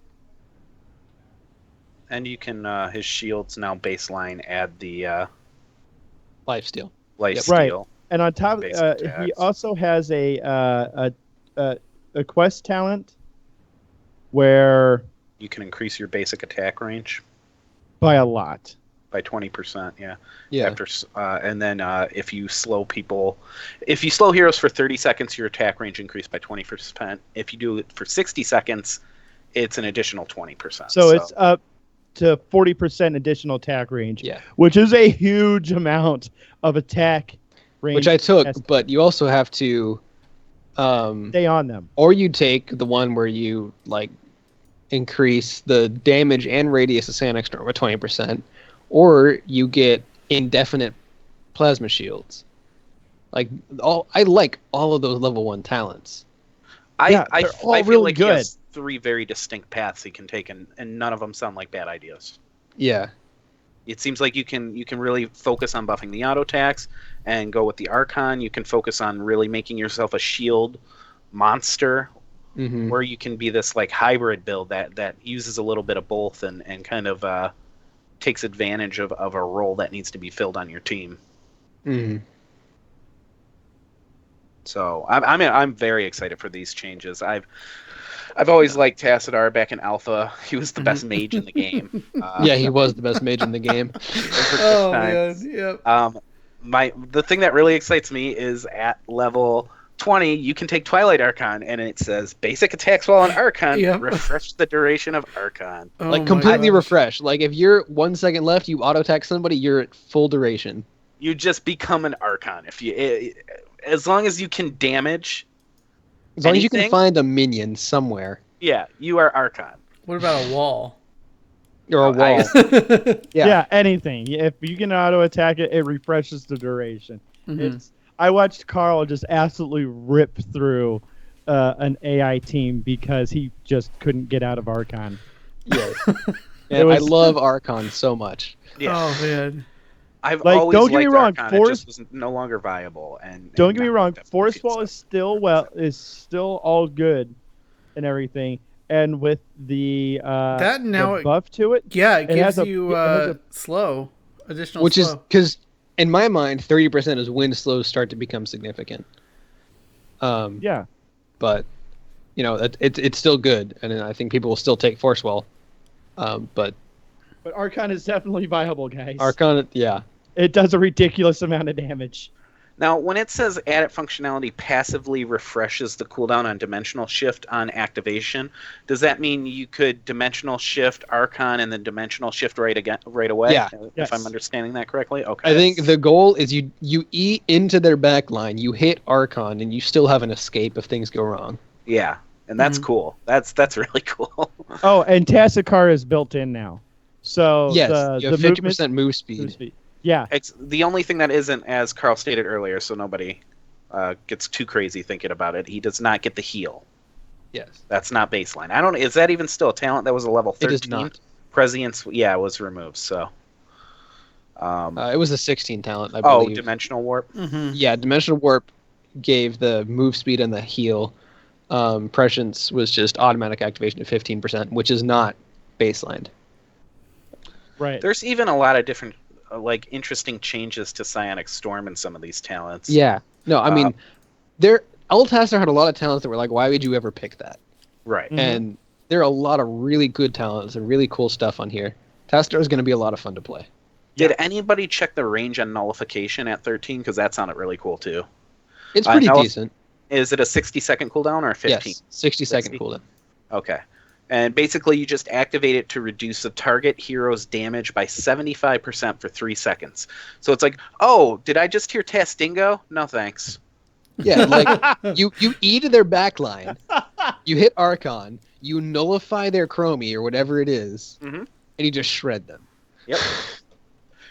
And you can his shields now baseline add the Lifesteal. Lifesteal. Right, and on top, Basic he attacks. also has a quest talent where You can increase your basic attack range by a lot. by 20%. Yeah. Yeah. After and then if you slow heroes for 30 seconds, your attack range increased by 20%. If you do it for 60 seconds, it's an additional 20%. So it's up to 40% additional attack range. Yeah. Which is a huge amount of attack range. Which I took, but you also have to stay on them. or you take the one where you like increase the damage and radius of Sand Storm by 20%, or you get indefinite plasma shields. I like all of those level 1 talents. I all feel really like he good. has 3 very distinct paths he can take, and none of them sound like bad ideas. Yeah. It seems like you can really focus on buffing the auto attacks and go with the Archon. You can focus on really making yourself a shield monster, Mm-hmm. where you can be this like hybrid build that uses a little bit of both and kind of takes advantage of a role that needs to be filled on your team. Mm-hmm. So I'm very excited for these changes. I've always liked Tassadar back in Alpha. He was the best mage in the game. Yeah, he was the best mage in the game. Oh man, yep. The thing that really excites me is at level 20, you can take Twilight Archon, and it says basic attacks while on Archon. Yep. Refresh the duration of Archon. Oh Like my completely gosh. refresh. Like if you're 1 second left, you auto attack somebody, you're at full duration. You just become an Archon as long as you can damage. As long as you can anything, find a minion somewhere yeah, you are Archon. What about a wall? or a wall. Yeah, anything. If you can auto attack it, it refreshes the duration. Mhm. I watched Carl just absolutely rip through an AI team because he just couldn't get out of Archon. Yes. And I love Archon so much. Yeah. Oh man. I've Like, always don't get me liked wrong, Archon. It just was no longer viable. Don't get me wrong, definitely Force feels Wall so. is still all good and everything. And with the That now the buff to it, Yeah, it has gives a- you it has a- slow, additional Which is slow. because, in my mind, 30% is when slows start to become significant. yeah. But, it's still good. And I think people will still take Force Wall. But But Archon is definitely viable, guys. Archon, yeah. It does a ridiculous amount of damage. Now, when it says added functionality passively refreshes the cooldown on dimensional shift on activation, does that mean you could dimensional shift Archon and then dimensional shift right away? Yeah. If Yes. I'm understanding that correctly? Okay. I think the goal is you eat into their backline, you hit Archon, and you still have an escape if things go wrong. Yeah, and that's Mhm. cool. That's really cool. Oh, and Tassikar is built in now. So Yes, the you have movement- 50% move speed. Yeah. It's the only thing that isn't, as Carl stated earlier, so nobody gets too crazy thinking about it. He does not get the heal. Yes. That's not baseline. I don't. Is that even still a talent? That was a level 13. It is not. Prescience, yeah, was removed. So It was a 16 talent, I Oh, believe. Dimensional Warp. Mm-hmm. Yeah, Dimensional Warp gave the move speed and the heal. Prescience was just automatic activation at 15%, which is not baselined. Right. There's even a lot of different, like, interesting changes to Psionic Storm in some of these talents. Yeah. No, I mean, Old Tasser had a lot of talents that were like, why would you ever pick that? Right. Mhm. And there are a lot of really good talents and really cool stuff on here. Tastar is going to be a lot of fun to play. Did anybody check the range on Nullification at 13? Because that sounded really cool, too. It's pretty Nullif- decent. Is it a 60-second cooldown or a 15? Yes, 60-second 60? cooldown. Okay. And basically, you just activate it to reduce the target hero's damage by 75% for 3 seconds. So it's like, oh, did I just hear Tastingo? No, thanks. Yeah, like you E to their backline, you hit Archon, you nullify their Chromie or whatever it is, Mhm. and you just shred them. Yep.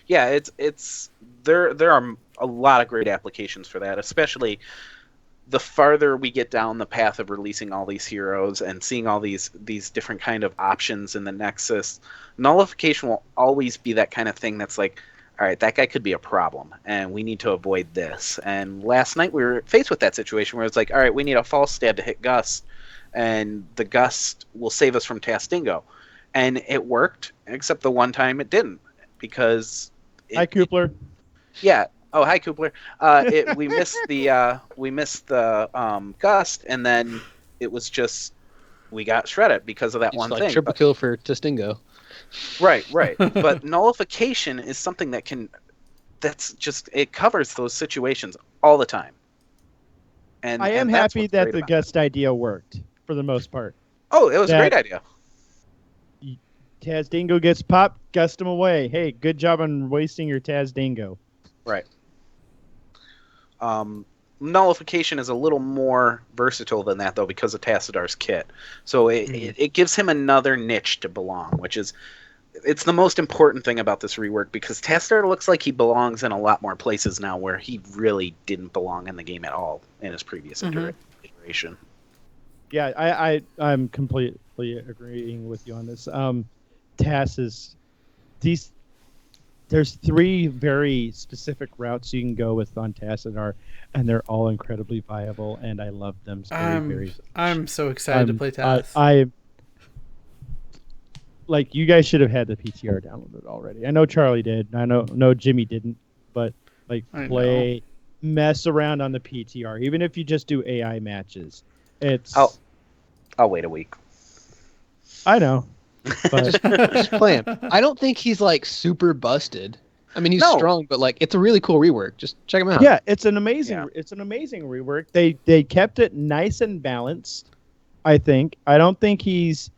Yeah, it's there are a lot of great applications for that, especially the farther we get down the path of releasing all these heroes and seeing all these different kind of options in the Nexus. Nullification will always be that kind of thing that's like, all right, that guy could be a problem, and we need to avoid this. And last night we were faced with that situation where it's like, all right, we need a false stab to hit Gust, and the Gust will save us from Tastingo. And it worked, except the one time it didn't, because... Hi, Koopler. Yeah. Oh, hi, Koopler. We missed the Gust, and then it was just we got shredded because of that It's one like thing. triple kill for Tastingo. Right. But Nullification is something it covers those situations all the time. And I am that's happy what's that great the about it. Gust idea worked for the most part. Oh, it was a great idea. Tasdingo gets popped, gust him away. Hey, good job on wasting your Tasdingo. Right. Nullification is a little more versatile than that, though, because of Tassidar's kit. So it gives him another niche to belong, which is... It's the most important thing about this rework, because Tassidar looks like he belongs in a lot more places now where he really didn't belong in the game at all in his previous iteration. Yeah, I'm completely agreeing with you on this. TAS is... There's 3 very specific routes you can go with on Tassadar, and they're all incredibly viable, and I love them very much. I'm so excited to play TAS. Like, you guys should have had the PTR downloaded already. I know Charlie did. I know Jimmy didn't, but like mess around on the PTR. Even if you just do AI matches, it's. I'll wait a week. I know. But Just play him. I don't think he's like super busted. I mean, he's strong, but like it's a really cool rework. Just check him out. Yeah, it's an amazing rework. They kept it nice and balanced. I think. I don't think he's.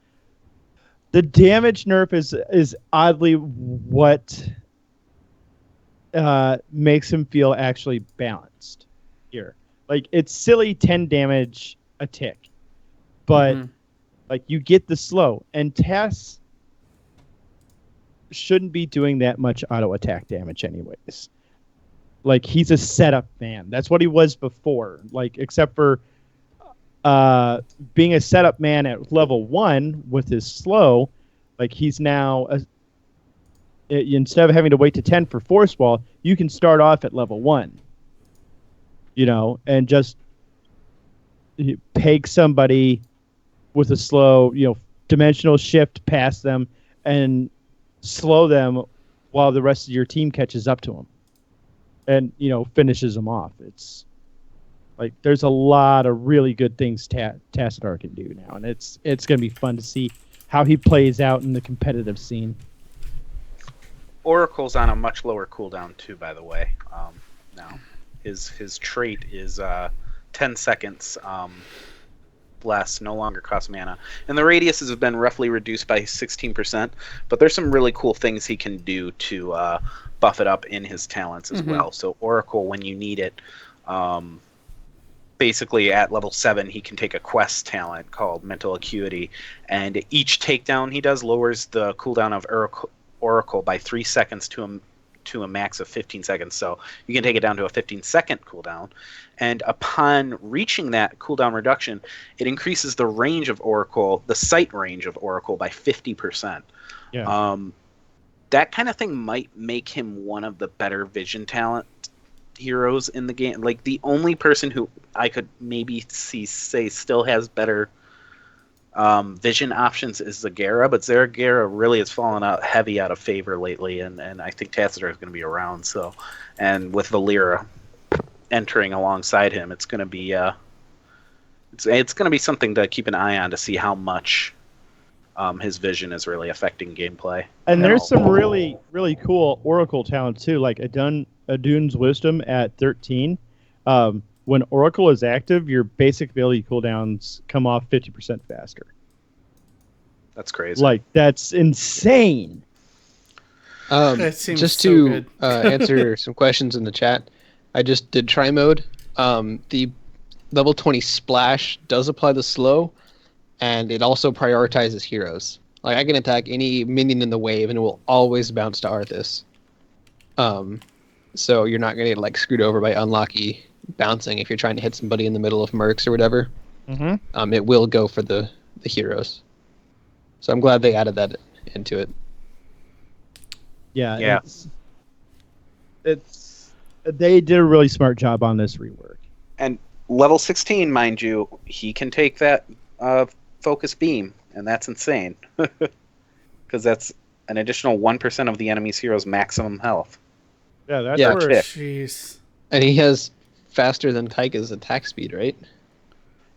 The damage nerf is oddly what makes him feel actually balanced here. Like, it's silly 10 damage a tick, but like, you get the slow, and Tass shouldn't be doing that much auto attack damage anyways. Like, he's a setup man. That's what he was before. Like, except for being a setup man at level 1 with his slow, like, he's now instead of having to wait to 10 for force wall, you can start off at level 1, and just peg somebody with a slow, dimensional shift past them and slow them while the rest of your team catches up to them and finishes them off. It's like, there's a lot of really good things Tassadar can do now, and it's going to be fun to see how he plays out in the competitive scene. Oracle's on a much lower cooldown too, by the way. Now his trait is 10 seconds less, no longer costs mana, and the radius has been roughly reduced by 16%. But there's some really cool things he can do to buff it up in his talents as well. So Oracle, when you need it, basically at level 7, he can take a quest talent called Mental Acuity, and each takedown he does lowers the cooldown of Oracle by 3 seconds to a max of 15 seconds. So you can take it down to a 15-second cooldown, and upon reaching that cooldown reduction, it increases the range of Oracle, the sight range of Oracle, by 50%. Yeah. that kind of thing might make him one of the better vision talent heroes in the game. Like the only person who I could maybe say still has better vision options is Zagara, but Zagara really has fallen out heavy out of favor lately, and I think Tassadar is going to be around. So, and with Valeera entering alongside him, it's going to be it's going to be something to keep an eye on to see how much his vision is really affecting gameplay. And there's some really, really cool Oracle talent too, like Adun's Wisdom at 13. When Oracle is active, your basic ability cooldowns come off 50% faster. That's crazy. Like, that's insane. That seems just so to good. answer some questions in the chat, I just did try mode. The level 20 splash does apply the slow, and it also prioritizes heroes. Like, I can attack any minion in the wave, and it will always bounce to Arthas. So you're not going to get like screwed over by unlucky bouncing if you're trying to hit somebody in the middle of Mercs or whatever. Mm-hmm. It will go for the heroes. So I'm glad they added that into it. Yeah. It's they did a really smart job on this rework. And level 16, mind you, he can take that focus beam, and that's insane. Because that's an additional 1% of the enemy's hero's maximum health. Yeah, that's Yeah. where Jeez. And he has faster than Taika's attack speed, right?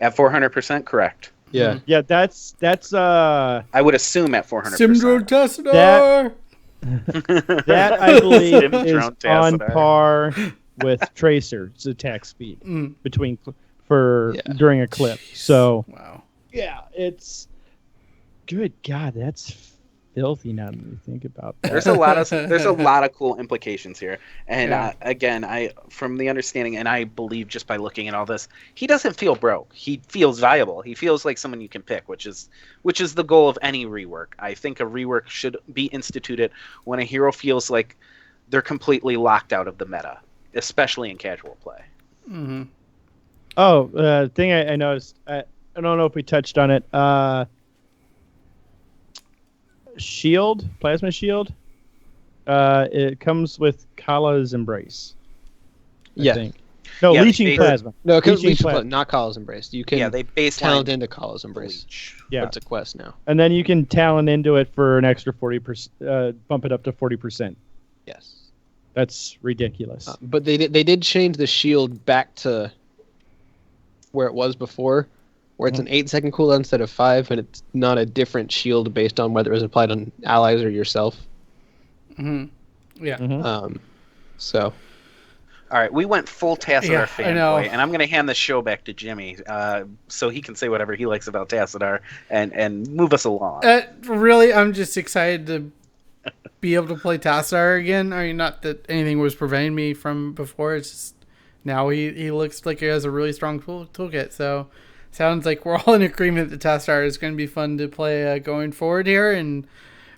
At 400%, correct. Yeah. Yeah, that's I would assume at 400%. Simdro Tassadar! that I believe Sim is Drone on Tassadar. par with Tracer's attack speed during a clip. Jeez. So Wow. yeah, it's good. God, that's filthy now that you think about that. There's a lot of cool implications here, and again, I from the understanding, and I believe just by looking at all this, he doesn't feel broke. He feels valuable. He feels like someone you can pick, which is the goal of any rework. I think a rework should be instituted when a hero feels like they're completely locked out of the meta, especially in casual play. Mm-hmm. Oh, thing I noticed. I don't know if we touched on it. Plasma shield. It comes with Kala's Embrace. I think. No, Yeah, leeching they- plasma. No, because Leeching Leech plasma. not Kala's Embrace. You can Yeah, they baseline talent into Kala's Embrace. bleach. Yeah, It's a quest now. and then you can talent into it for an extra 40%. Bump it up to 40%. Yes. That's ridiculous. But they did change the shield back to where it was before, where it's an 8-second cooldown instead of 5, and it's not a different shield based on whether it was applied on allies or yourself. Mm-hmm. Yeah. Mhm. So All right, we went full Tassadar Yeah, I know. fanboy, and I'm going to hand the show back to Jimmy so he can say whatever he likes about Tassadar and move us along. Really, I'm just excited to be able to play Tassadar again. I mean, not that anything was preventing me from before. It's just now he looks like he has a really strong toolkit. So sounds like we're all in agreement that Tassadar is going to be fun to play going forward here. And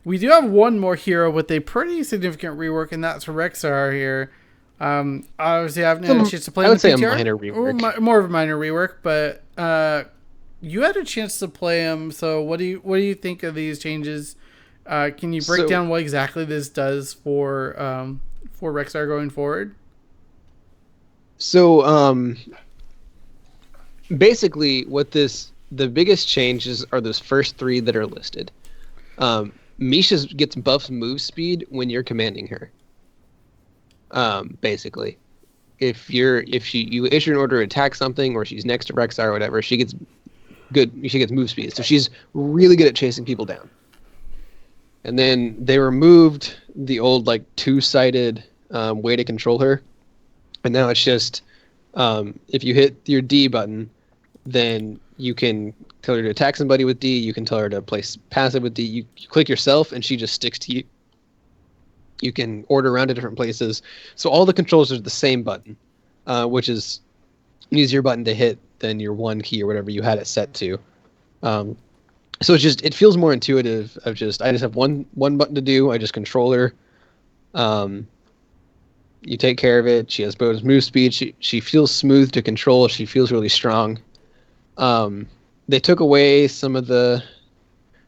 we do have one more hero with a pretty significant rework, and that's Rexar here. Obviously, I haven't had a chance to play. I would say a PTR. minor rework. More of a minor rework, but you had a chance to play him. So what do you think of these changes? Can you break down what exactly this does for Rexar going forward? So basically, the biggest changes are those first 3 that are listed. Misha gets buffs move speed when you're commanding her. Basically, if you issue an order to attack something, or she's next to Rexar or whatever, she gets move speed. So she's really good at chasing people down. And then they removed the old like 2-sided way to control her, and now it's just if you hit your D button, then you can tell her to attack somebody with D. You can tell her to place passive with D. You click yourself, and she just sticks to you. You can order around to different places. So all the controls are the same button, which is an easier button to hit than your 1 key or whatever you had it set to. So it feels more intuitive. I just have one button to do. I just control her. You take care of it. She has bonus move speed. She feels smooth to control. She feels really strong. They took away some of the.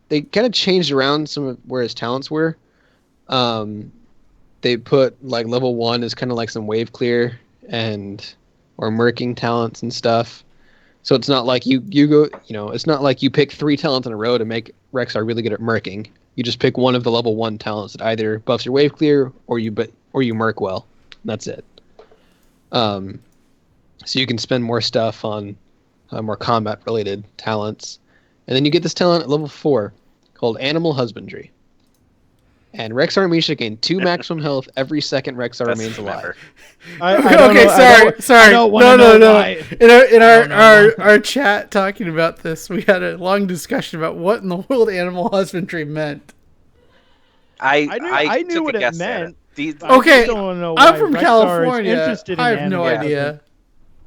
They kind of changed around some of where his talents were. They put like level 1 is kind of like some wave clear or murking talents and stuff. So it's not like you go, it's not like you pick 3 talents in a row to make Rexar really good at murking. You just pick one of the level 1 talents that either buffs your wave clear or you murk well. And that's it. So you can spend more stuff on more combat related talents. And then you get this talent at level 4 called Animal Husbandry. And Rexar and Misha gain 2 maximum health every second Rexar remains alive. Sorry. No. Why. In our chat talking about this, we had a long discussion about what in the world animal husbandry meant. I knew what it meant. Okay, I'm from Rexar California. I have no idea.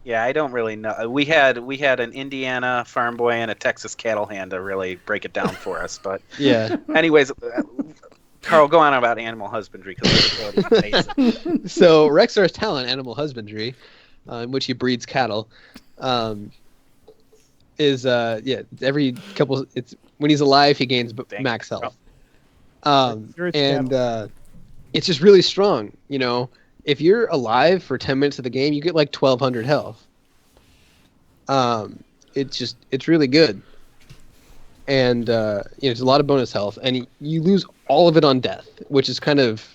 Yeah, I don't really know. We had an Indiana farm boy and a Texas cattle hand to really break it down for us. But yeah. Anyways. Carl, go on about animal husbandry because it's amazing. So Rexar's talent, animal husbandry, in which he breeds cattle, is every couple. It's when he's alive, he gains max health, it's just really strong. If you're alive for 10 minutes of the game, you get like 1,200 health. It's really good. And it's a lot of bonus health, and you lose all of it on death, which is kind of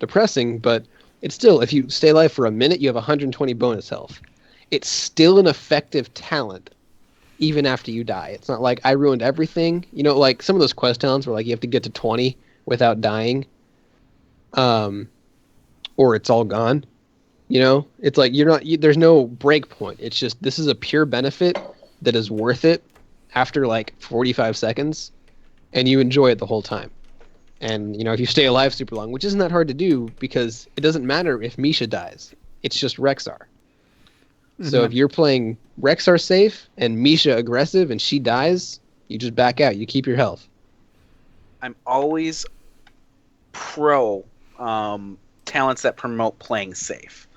depressing, but it's still, if you stay alive for a minute, you have 120 bonus health. It's still an effective talent, even after you die. It's not like I ruined everything. Like some of those quest talents where like you have to get to 20 without dying, or it's all gone. It's like there's no break point. It's just, this is a pure benefit that is worth it after like 45 seconds, and you enjoy it the whole time. And if you stay alive super long, which isn't that hard to do, because it doesn't matter if Misha dies, it's just Rexar. Mm-hmm. So if you're playing Rexar safe and Misha aggressive and she dies, you just back out, you keep your health. I'm always pro talents that promote playing safe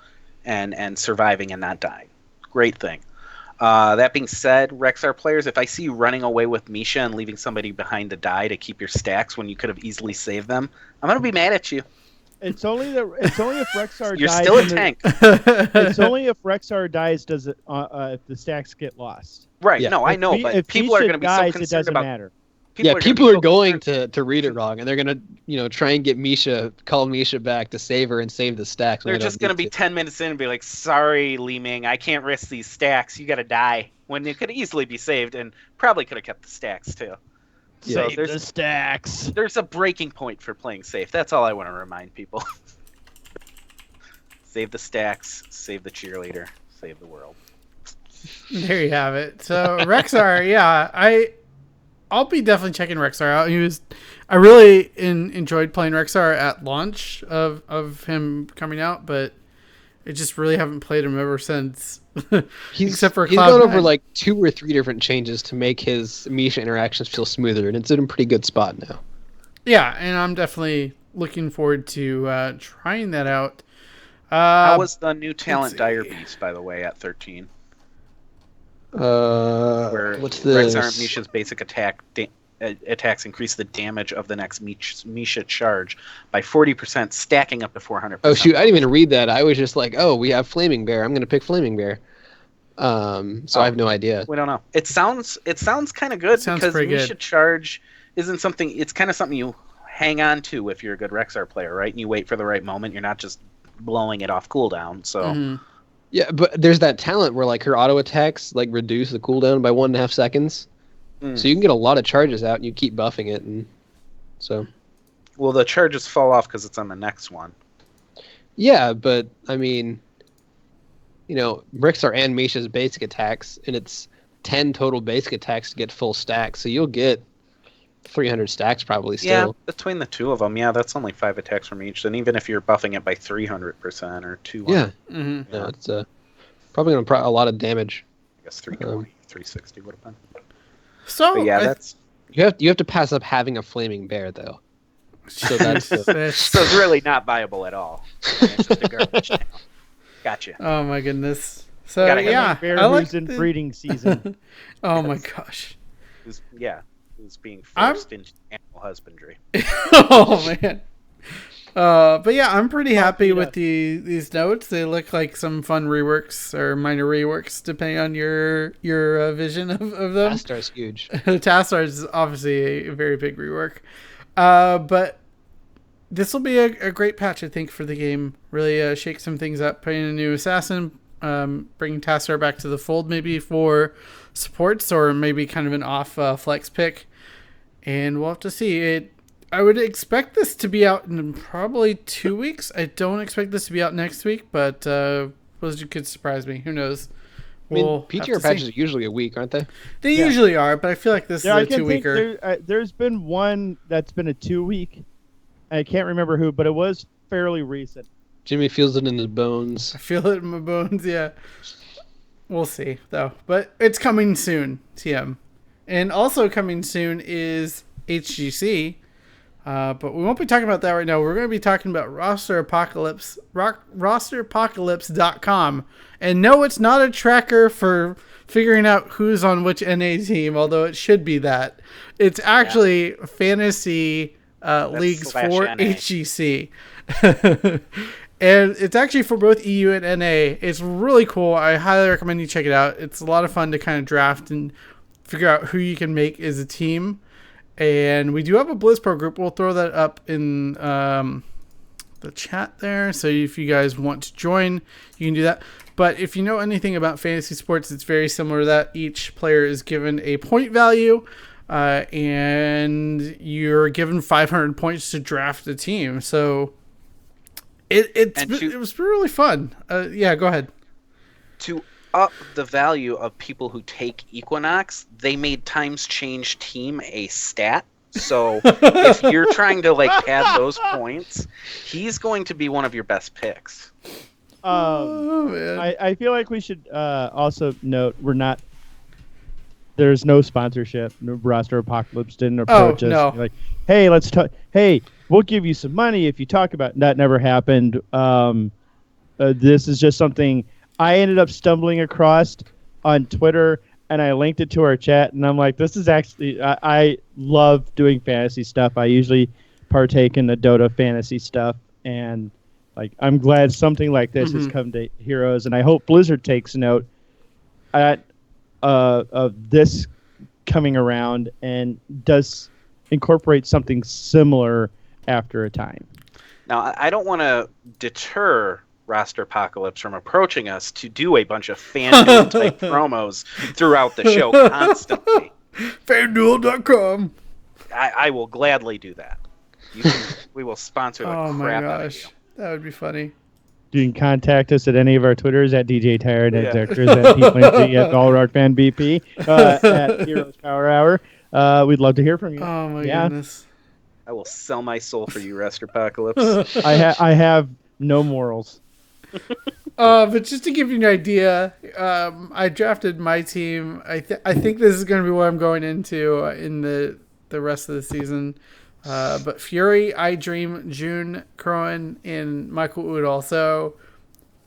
and surviving and not dying. Great thing. That being said, Rexar players, if I see you running away with Misha and leaving somebody behind to die to keep your stacks when you could have easily saved them, I'm gonna be mad at you. It's only if Rexar You're dies. You're still a tank. It's only if Rexar dies does it if the stacks get lost. Right. Yeah. No, I know, but if people are going to be so concerned it doesn't about. Matter. People are going to read it wrong, and they're going to try and get call Misha back to save her and save the stacks. They're just going to be 10 minutes in and be like, "Sorry, Li Ming, I can't risk these stacks. You got to die." When it could easily be saved, and probably could have kept the stacks too. So save the stacks. There's a breaking point for playing safe. That's all I want to remind people. Save the stacks, save the cheerleader, save the world. There you have it. So Rexar, yeah, I'll be definitely checking Rexar out. I really enjoyed playing Rexar at launch of him coming out, but I just really haven't played him ever since. Except for he's gone over like 2 or 3 different changes to make his Misha interactions feel smoother, and it's in a pretty good spot now. Yeah, and I'm definitely looking forward to trying that out. How was the new talent Dire Beast, by the way, at 13? What's this? Rexar and Misha's basic attacks increase the damage of the next Misha charge by 40%, stacking up to 400%. Oh shoot, I didn't even read that. I was just like, oh, we have Flaming Bear. I'm going to pick Flaming Bear. I have no idea. We don't know. It sounds kind of good because Misha charge isn't something. It's kind of something you hang on to if you're a good Rexar player, right? And you wait for the right moment. You're not just blowing it off cooldown. So. Mm-hmm. Yeah, but there's that talent where like her auto attacks like reduce the cooldown by 1.5 seconds. So you can get a lot of charges out and you keep buffing it, and so. Well, the charges fall off because it's on the next one. Yeah, but I mean, Rexar and Misha's basic attacks, and it's 10 total basic attacks to get full stacks, so you'll get 300 stacks probably still. Yeah, between the two of them, that's only 5 attacks from each. And even if you're buffing it by 300% or 200%. Yeah, it's probably going to a lot of damage. I guess 320, 360 would have been. So that's you have to pass up having a Flaming Bear though. So that's so it's really not viable at all. It's just a garbage town. Gotcha. Oh my goodness. So Bear I like who's in breeding season. Oh my gosh. Who's being forced into animal husbandry. Oh man. But yeah, I'm pretty happy Vita. with these notes. They look like some fun reworks or minor reworks, depending on your vision of them. Astar's huge. Taskar is obviously a very big rework. But this will be a great patch, I think, for the game. Really shake some things up, putting in a new assassin, bringing Taskar back to the fold maybe for supports, or maybe kind of an off flex pick. And we'll have to see. I would expect this to be out in probably 2 weeks. I don't expect this to be out next week, but Blizzard could surprise me. Who knows? I mean, We'll have PTR to patches see. are usually a week, aren't they? They usually are, but I feel like this Yeah, I is a can 2 think weeker. there's been one that's been a 2 week. I can't remember who, but it was fairly recent. Jimmy feels it in his bones. I feel it in my bones, yeah. We'll see, though. But it's coming soon, TM. And also coming soon is HGC. But we won't be talking about that right now. We're going to be talking about Roster Apocalypse, rosterapocalypse.com. And no, it's not a tracker for figuring out who's on which NA team, although it should be that. It's actually fantasy leagues slash for NA. HGC. And it's actually for both EU and NA. It's really cool. I highly recommend you check it out. It's a lot of fun to kind of draft and figure out who you can make as a team. And we do have a BlizzPro group. We'll throw that up in the chat there. So if you guys want to join, you can do that. But if you know anything about fantasy sports, it's very similar to that. Each player is given a point value, and you're given 500 points to draft a team. So it was really fun. Yeah, go ahead. To up the value of people who take Equinox, they made Times Change Team a stat. So if you're trying to pad those points, he's going to be one of your best picks. Man. I feel like we should also note there's no sponsorship. No, Roster Apocalypse didn't approach us. no. Like, hey, let's talk. Hey, we'll give you some money if you talk about. That never happened. This is just something I ended up stumbling across on Twitter, and I linked it to our chat, and I'm like, this is actually, I love doing fantasy stuff. I usually partake in the Dota fantasy stuff, and I'm glad something like this has come to Heroes, and I hope Blizzard takes note of this coming around and does incorporate something similar after a time. Now, I don't want to deter Roster Apocalypse from approaching us to do a bunch of FanDuel type promos throughout the show constantly. FanDuel.com. I will gladly do that. We will sponsor the crap out of you. That would be funny. You can contact us at any of our Twitters at DJ Tired, at Zectors, at P20, at AllRockFanBP, at Heroes Power Hour. We'd love to hear from you. Oh my goodness. I will sell my soul for you, Roster Apocalypse. I have no morals. But just to give you an idea, I drafted my team. I think this is going to be what I'm going into in the rest of the season. But Fury, iDream, June, Crowan, and Michael Udall. So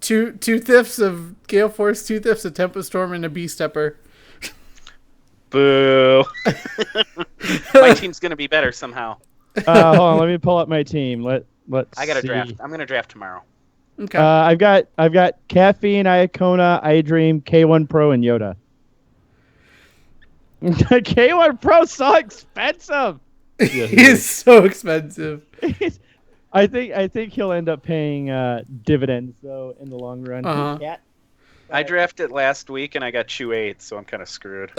two-fifths of Gale Force, two-fifths of Tempest Storm, and a Bee Stepper. Boo. My team's going to be better somehow. Hold on, let me pull up my team. Let's I got to see. draft. I'm going to draft tomorrow. Okay. I've got Caffeine, Iacona, iDream, K1 Pro, and Yoda. K1 Pro's so expensive. He is so expensive. I think he'll end up paying dividends though in the long run. Cat. I drafted last week and I got Chew 8, so I'm kind of screwed.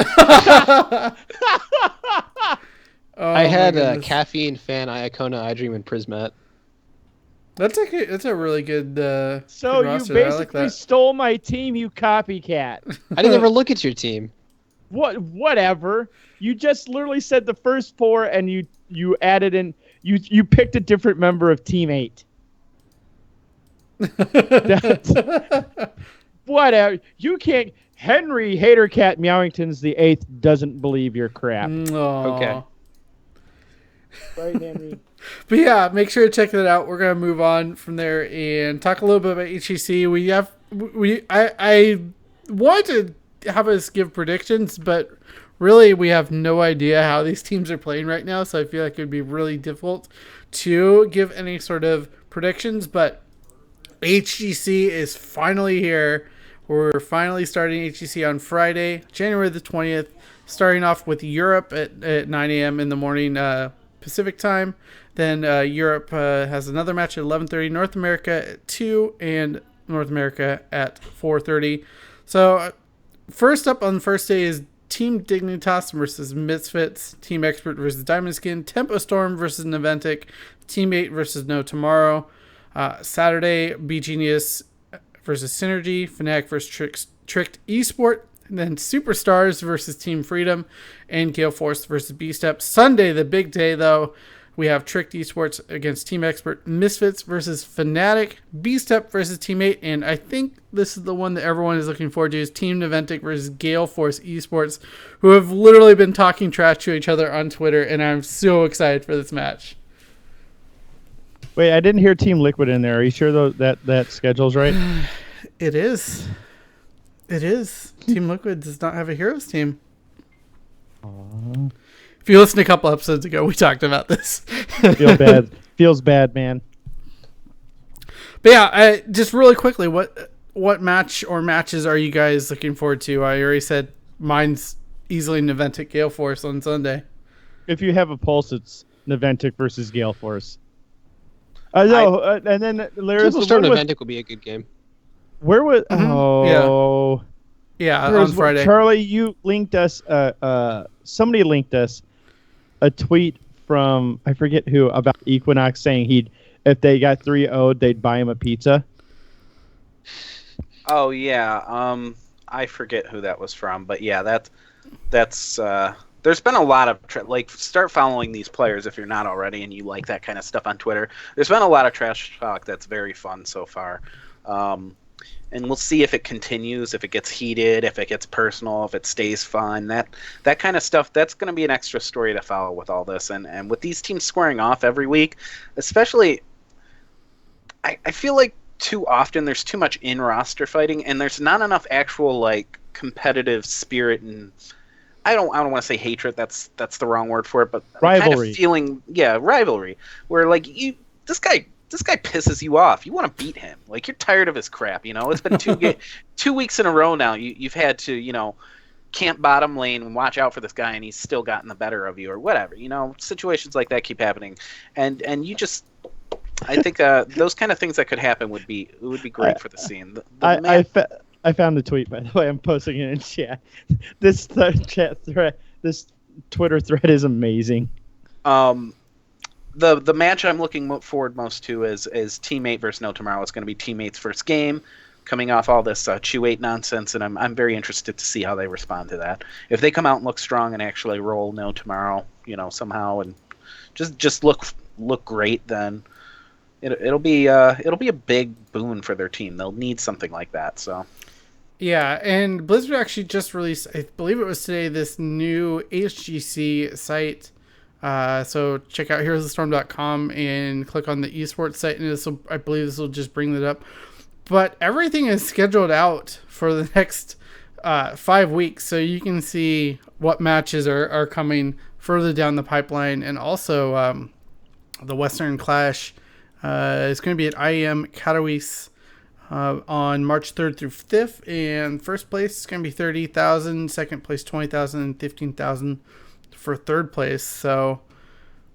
I had a Caffeine, Fan, Iacona, iDream, and Prismat. That's a really good. So good you roster. I like basically that. stole my team, you copycat. I didn't ever look at your team. Whatever. You just literally said the first four, and you added in. You picked a different member of Team 8. Whatever. You can't. Henry Hatercat Meowington's the 8th doesn't believe your crap. Okay. Right, Henry. But yeah, make sure to check that out. We're gonna move on from there and talk a little bit about HGC. I want to have us give predictions, but really we have no idea how these teams are playing right now, so I feel like it would be really difficult to give any sort of predictions. But HGC is finally here. We're finally starting HGC on Friday, January the 20th, starting off with Europe at 9 a.m. in the morning Pacific time. Then Europe has another match at 11:30, North America at 2, and North America at 4:30. So first up on the first day is Team Dignitas versus Misfits, Team Expert versus Diamond Skin, Tempo Storm versus Naventic, Team 8 versus No Tomorrow. Saturday, B Genius versus Synergy, Fnatic versus Tricked Esport, and then Superstars versus Team Freedom, and Gale Force versus B-Step. Sunday, the big day, though, we have Tricked Esports against Team Expert, Misfits versus Fnatic, B-Step versus Team 8, and I think this is the one that everyone is looking forward to, is Team Naventic versus Gale Force Esports, who have literally been talking trash to each other on Twitter, and I'm so excited for this match. Wait, I didn't hear Team Liquid in there. Are you sure though that schedule's right? It is. It is. Team Liquid does not have a Heroes team. Aww. If you listened a couple episodes ago, we talked about this. Feel bad. Feels bad, man. But yeah, just really quickly, what match or matches are you guys looking forward to? I already said mine's easily Naventic Gale Force on Sunday. If you have a pulse, it's Naventic versus Gale Force. No, and then Tempo Storm Naventic will be a good game. Where was? Mm-hmm. Oh, yeah, on Friday. Charlie, you linked us. Somebody linked us a tweet from I forget who about Equinox saying if they got 3-0'd, they'd buy him a pizza. Oh yeah, I forget who that was from, but yeah, that's. There's been a lot of start following these players if you're not already and you like that kind of stuff on Twitter. There's been a lot of trash talk that's very fun so far, and we'll see if it continues, if it gets heated, if it gets personal, if it stays fun. That kind of stuff. That's going to be an extra story to follow with all this, and with these teams squaring off every week, especially. I feel like too often there's too much in roster fighting, and there's not enough actual competitive spirit and. I don't want to say hatred. That's the wrong word for it, but rivalry. Kind of feeling, rivalry. Where this guy pisses you off. You want to beat him. You're tired of his crap. It's been 2 weeks in a row now. You've had to camp bottom lane and watch out for this guy, and he's still gotten the better of you or whatever. Situations like that keep happening, and you just. I think those kind of things that could happen would be great for the scene. I found the tweet, by the way. I'm posting it in chat. This chat thread, this Twitter thread is amazing. The match I'm looking forward most to is Team 8 versus No Tomorrow. It's going to be Team 8's first game, coming off all this Chew 8 nonsense, and I'm very interested to see how they respond to that. If they come out and look strong and actually roll No Tomorrow, somehow, and just look great, then it'll be a big boon for their team. They'll need something like that. So. Yeah, and Blizzard actually just released, I believe it was today, this new HGC site. So check out heroesofstorm.com and click on the esports site, and I believe this will just bring that up. But everything is scheduled out for the next 5 weeks, so you can see what matches are coming further down the pipeline, and also the Western Clash is going to be at IEM Katowice. On March 3rd through 5th, and first place is going to be 30,000, second place 20,000, and 15,000 for third place. So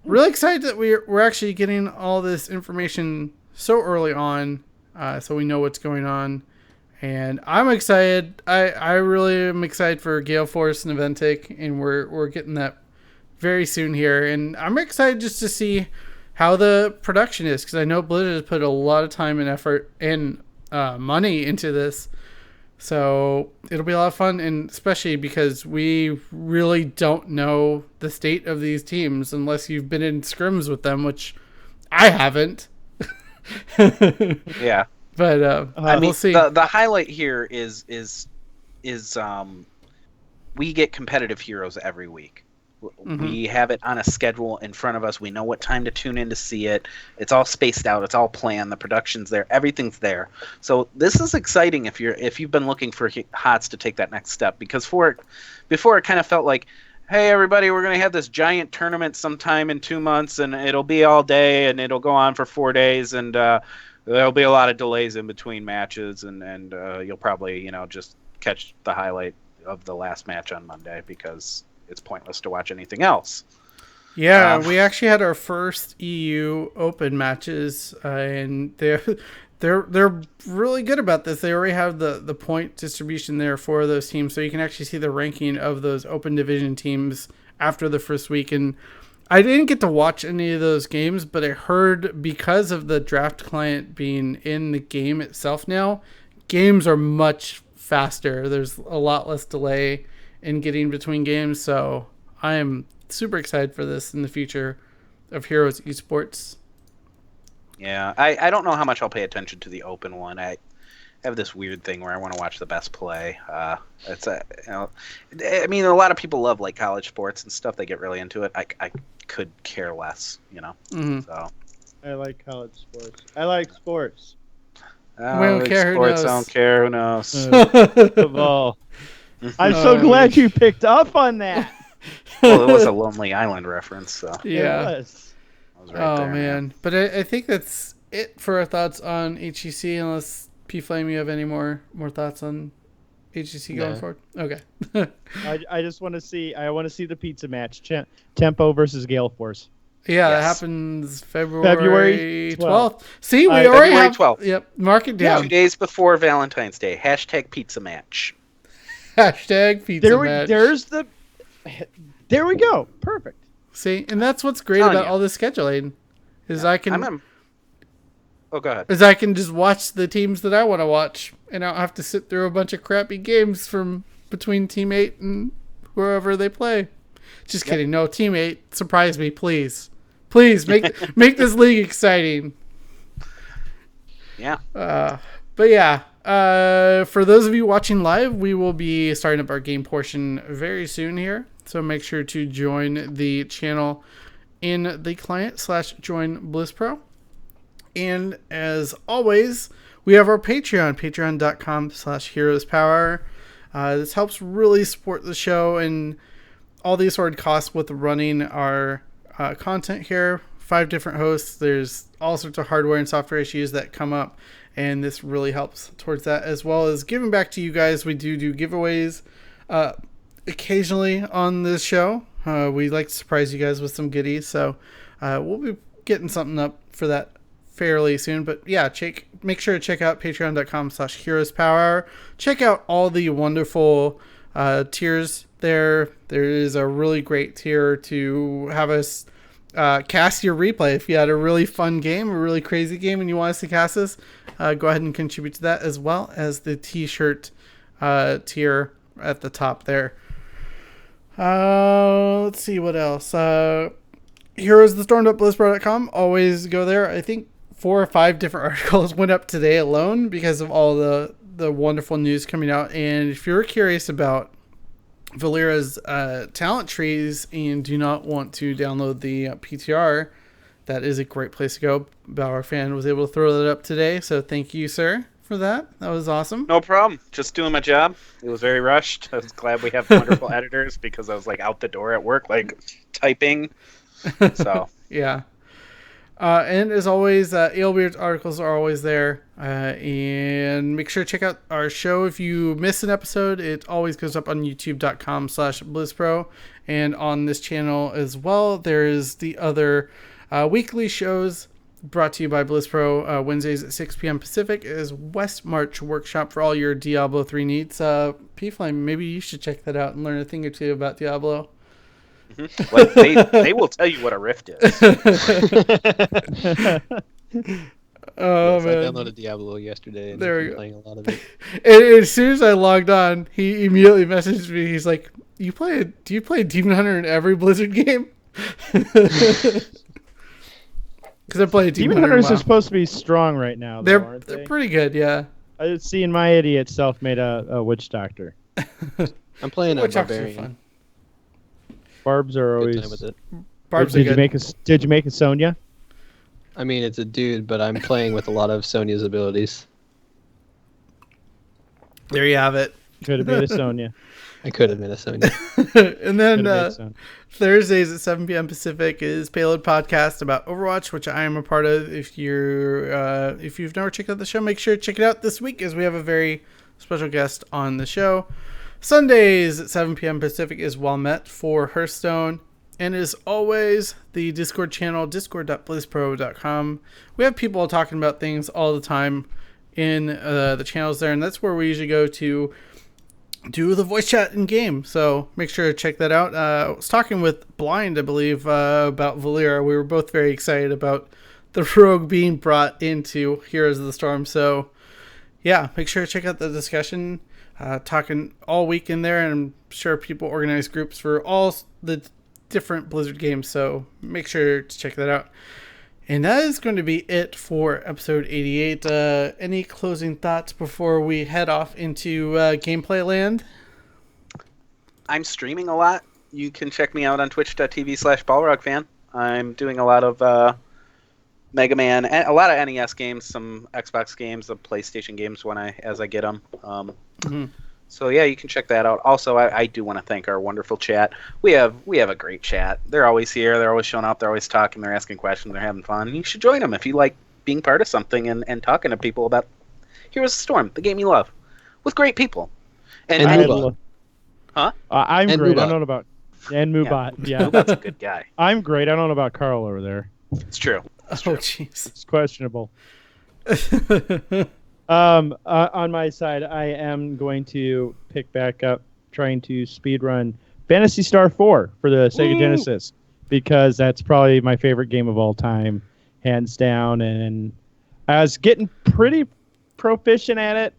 really excited that we're actually getting all this information so early on, so we know what's going on. And I'm excited. I really am excited for Gale Force and Naventic, and we're getting that very soon here. And I'm excited just to see how the production is, because I know Blizzard has put a lot of time and effort and money into this, so it'll be a lot of fun, and especially because we really don't know the state of these teams unless you've been in scrims with them, which I haven't. Yeah, but we'll see. The highlight here is we get competitive heroes every week. We have it on a schedule in front of us. We know what time to tune in to see it. It's all spaced out. It's all planned. The production's there. Everything's there. So this is exciting if you've been looking for HOTS to take that next step. Because before it kind of felt like, hey everybody, we're gonna have this giant tournament sometime in 2 months, and it'll be all day, and it'll go on for 4 days, and there'll be a lot of delays in between matches, and you'll probably just catch the highlight of the last match on Monday because it's pointless to watch anything else. Yeah, we actually had our first EU Open matches, and they're really good about this. They already have the point distribution there for those teams, so you can actually see the ranking of those Open Division teams after the first week. And I didn't get to watch any of those games, but I heard because of the draft client being in the game itself now, games are much faster. There's a lot less delay in getting between games, so I am super excited for this in the future of Heroes Esports. Yeah, I don't know how much I'll pay attention to the Open one. I have this weird thing where I want to watch the best play. I mean, a lot of people love like college sports and stuff. They get really into it. I could care less, Mm-hmm. So I like college sports. I like sports. We don't care. Sports, who knows? I don't care. Who knows? Football. I'm so glad you picked up on that. Well, it was a Lonely Island reference, so Yeah. It was. I was right there, Man. But I think that's it for our thoughts on HGC, unless P-Flame, you have any more thoughts on HGC going forward? Okay. I just want to see. I want to see the pizza match. Tempo versus Gale Force. Yeah, that Yes. happens February 12th. See, we already February have 12th. Yep, mark it down. 2 days before Valentine's Day. # pizza match. Hashtag pizza match. There we go. Perfect. See, and that's what's great Telling about you. all this scheduling is I can Oh, go ahead. is I can just watch the teams that I want to watch, and I don't have to sit through a bunch of crappy games from between Team 8 and wherever they play. Just kidding. No, Team 8, surprise me, please. Please make this league exciting. Yeah. But yeah, for those of you watching live, we will be starting up our game portion very soon here. So make sure to join the channel in the client /join BlizzPro. And as always, we have our Patreon, patreon.com/heroespower. This helps really support the show and all the assorted costs with running our content here. 5 different hosts. There's all sorts of hardware and software issues that come up, and this really helps towards that, as well as giving back to you guys. We do giveaways occasionally on this show. We like to surprise you guys with some goodies, so we'll be getting something up for that fairly soon. But yeah, make sure to check out patreon.com/heroespower. Check out all the wonderful tiers there. There is a really great tier to have us cast your replay. If you had a really fun game, a really crazy game, and you want us to cast this, go ahead and contribute to that, as well as the t-shirt tier at the top there. Let's see what else. HeroesTheStorm.BlizzPro.com. Always go there. I think 4 or 5 different articles went up today alone because of all the wonderful news coming out. And if you're curious about Valeera's talent trees and do not want to download the PTR, that is a great place to go. Powerhour fan was able to throw that up today, so thank you, sir, for that. That was awesome. No problem. Just doing my job. It was very rushed. I was glad we have wonderful editors because I was like out the door at work, like typing. So yeah. And as always, Alebeard's articles are always there. And make sure to check out our show. If you miss an episode, it always goes up on youtube.com/BlizzPro. And on this channel as well, there's the other weekly shows brought to you by BlizzPro. Wednesdays at 6 p.m. Pacific is West March Workshop for all your Diablo 3 needs. P-Flame, maybe you should check that out and learn a thing or two about Diablo. Mm-hmm. Like they will tell you what a rift is. Oh, yes, man. I downloaded Diablo yesterday and There we been go. playing a lot of it. And as soon as I logged on, he immediately messaged me. He's like, do you play Demon Hunter in every Blizzard game? Because I play Demon Hunters are supposed to be strong right now, though, aren't They're they? pretty good, yeah. I seen my idiot self made a witch doctor. I'm playing a Which are barbarian. fun. Barbs are Good always. time with it. Barb's Did good. you make a Sonya? I mean, it's a dude, but I'm playing with a lot of Sonya's abilities. There you have it. Could have made a Sonya. I could have been a Sonya. And then Could have made a Sonya. Thursdays at 7 p.m. Pacific is Payload Podcast about Overwatch, which I am a part of. If you've never checked out the show, make sure to check it out this week, as we have a very special guest on the show. Sundays at 7 p.m. Pacific is Well Met for Hearthstone. And as always, the Discord channel, discord.blizzpro.com. We have people talking about things all the time in the channels there, and that's where we usually go to do the voice chat in game. So make sure to check that out. I was talking with Blind, I believe, about Valeera. We were both very excited about the rogue being brought into Heroes of the Storm. So yeah, make sure to check out the discussion. Talking all week in there, and I'm sure people organize groups for all the different Blizzard games, so make sure to check that out. And that is going to be it for episode 88. Any closing thoughts before we head off into gameplay land? I'm streaming a lot. You can check me out on twitch.tv/BallrogFan. I'm doing a lot of Mega Man, a lot of NES games, some Xbox games, some PlayStation games as I get them. So yeah, you can check that out. Also, I do want to thank our wonderful chat. We have a great chat. They're always here. They're always showing up. They're always talking. They're asking questions. They're having fun. You should join them if you like being part of something and talking to people about Heroes of the Storm, the game you love, with great people. And Muba. Huh? I'm and great. Mubat. I don't know about and Mubat. Yeah, Mubat's a good guy. I'm great. I don't know about Carl over there. It's true. Oh, jeez. It's questionable. On my side, I am going to pick back up trying to speedrun Phantasy Star 4 for the Sega Genesis, because that's probably my favorite game of all time, hands down. And I was getting pretty proficient at it,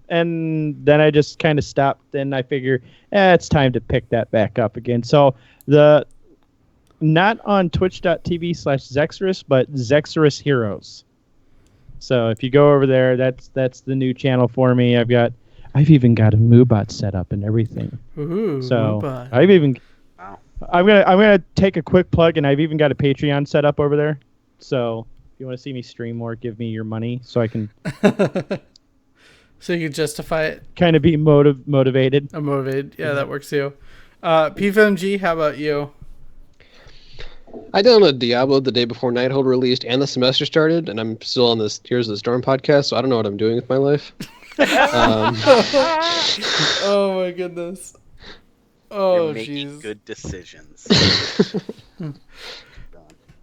and then I just kind of stopped, and I figure it's time to pick that back up again. So not on twitch.tv/Zexorus, but Zexorus Heroes. So if you go over there, that's the new channel for me. I've even got a Moobot set up and everything. Ooh, so Moobot. Wow. I'm gonna take a quick plug, and I've even got a Patreon set up over there. So if you want to see me stream more, give me your money so I can So you can justify it. kind of be motivated. I'm motivated. Yeah, that works too. PFMG, how about you? I downloaded Diablo the day before Nighthold released and the semester started, and I'm still on this Heroes of the Storm podcast, so I don't know what I'm doing with my life. Oh my goodness. Oh, You're making jeez. good decisions.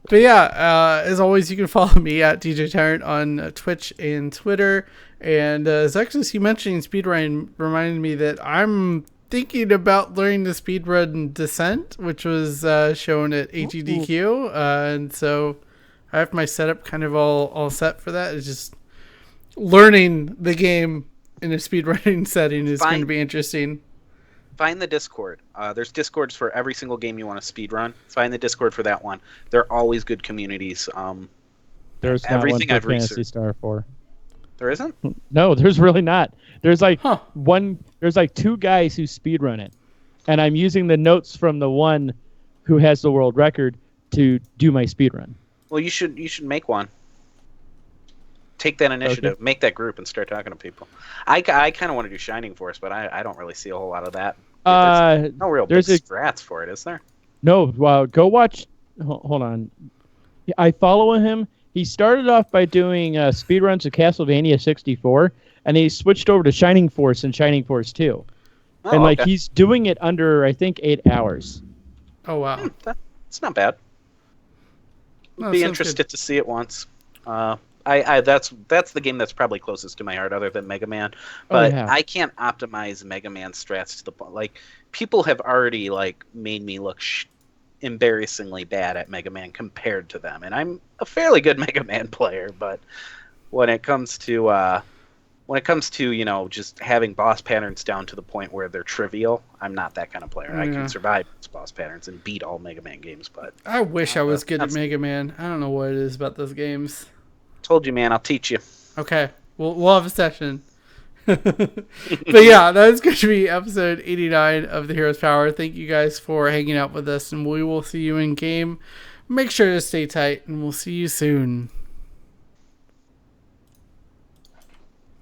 But yeah, as always, you can follow me at DJ Tyrant on Twitch and Twitter. And Zexus, you mentioning speedrun reminded me that I'm thinking about learning the speedrun Descent, which was shown at HGDQ. And so I have my setup kind of all set for that. It's just learning the game in a speedrunning setting is going to be interesting. Find the Discord. There's Discords for every single game you want to speedrun. Find the Discord for that one. They're always good communities. There's not everything one I've for Phantasy researched. Star 4. There isn't? No, there's really not. There's like Huh. there's like two guys who speedrun it. And I'm using the notes from the one who has the world record to do my speedrun. Well, you should make one. Take that initiative, make that group, and start talking to people. I kind of want to do Shining Force, but I don't really see a whole lot of that. There's no real big strats for it, is there? No, well, go watch. Hold on. I follow him. He started off by doing speedruns of Castlevania 64, and he switched over to Shining Force and Shining Force 2. Oh, And like okay. he's doing it under, I think, 8 hours. Oh, wow. It's not bad. No, Be sounds interested to see it once. That's the game that's probably closest to my heart, other than Mega Man. But yeah. I can't optimize Mega Man strats to the point. Like, people have already made me look embarrassingly bad at Mega Man compared to them, and I'm a fairly good Mega Man player. But when it comes to just having boss patterns down to the point where they're trivial, I'm not that kind of player. I Yeah. can survive those boss patterns and beat all Mega Man games, but I wish I was good at that's- Mega Man. I don't know what it is about those games. told you, man, I'll teach you. Okay, we'll have a session. But yeah, that's going to be episode 89 of the Heroes Power. Thank you guys for hanging out with us, and we will see you in game. Make sure to stay tight, and we'll see you soon.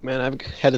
Man, I've had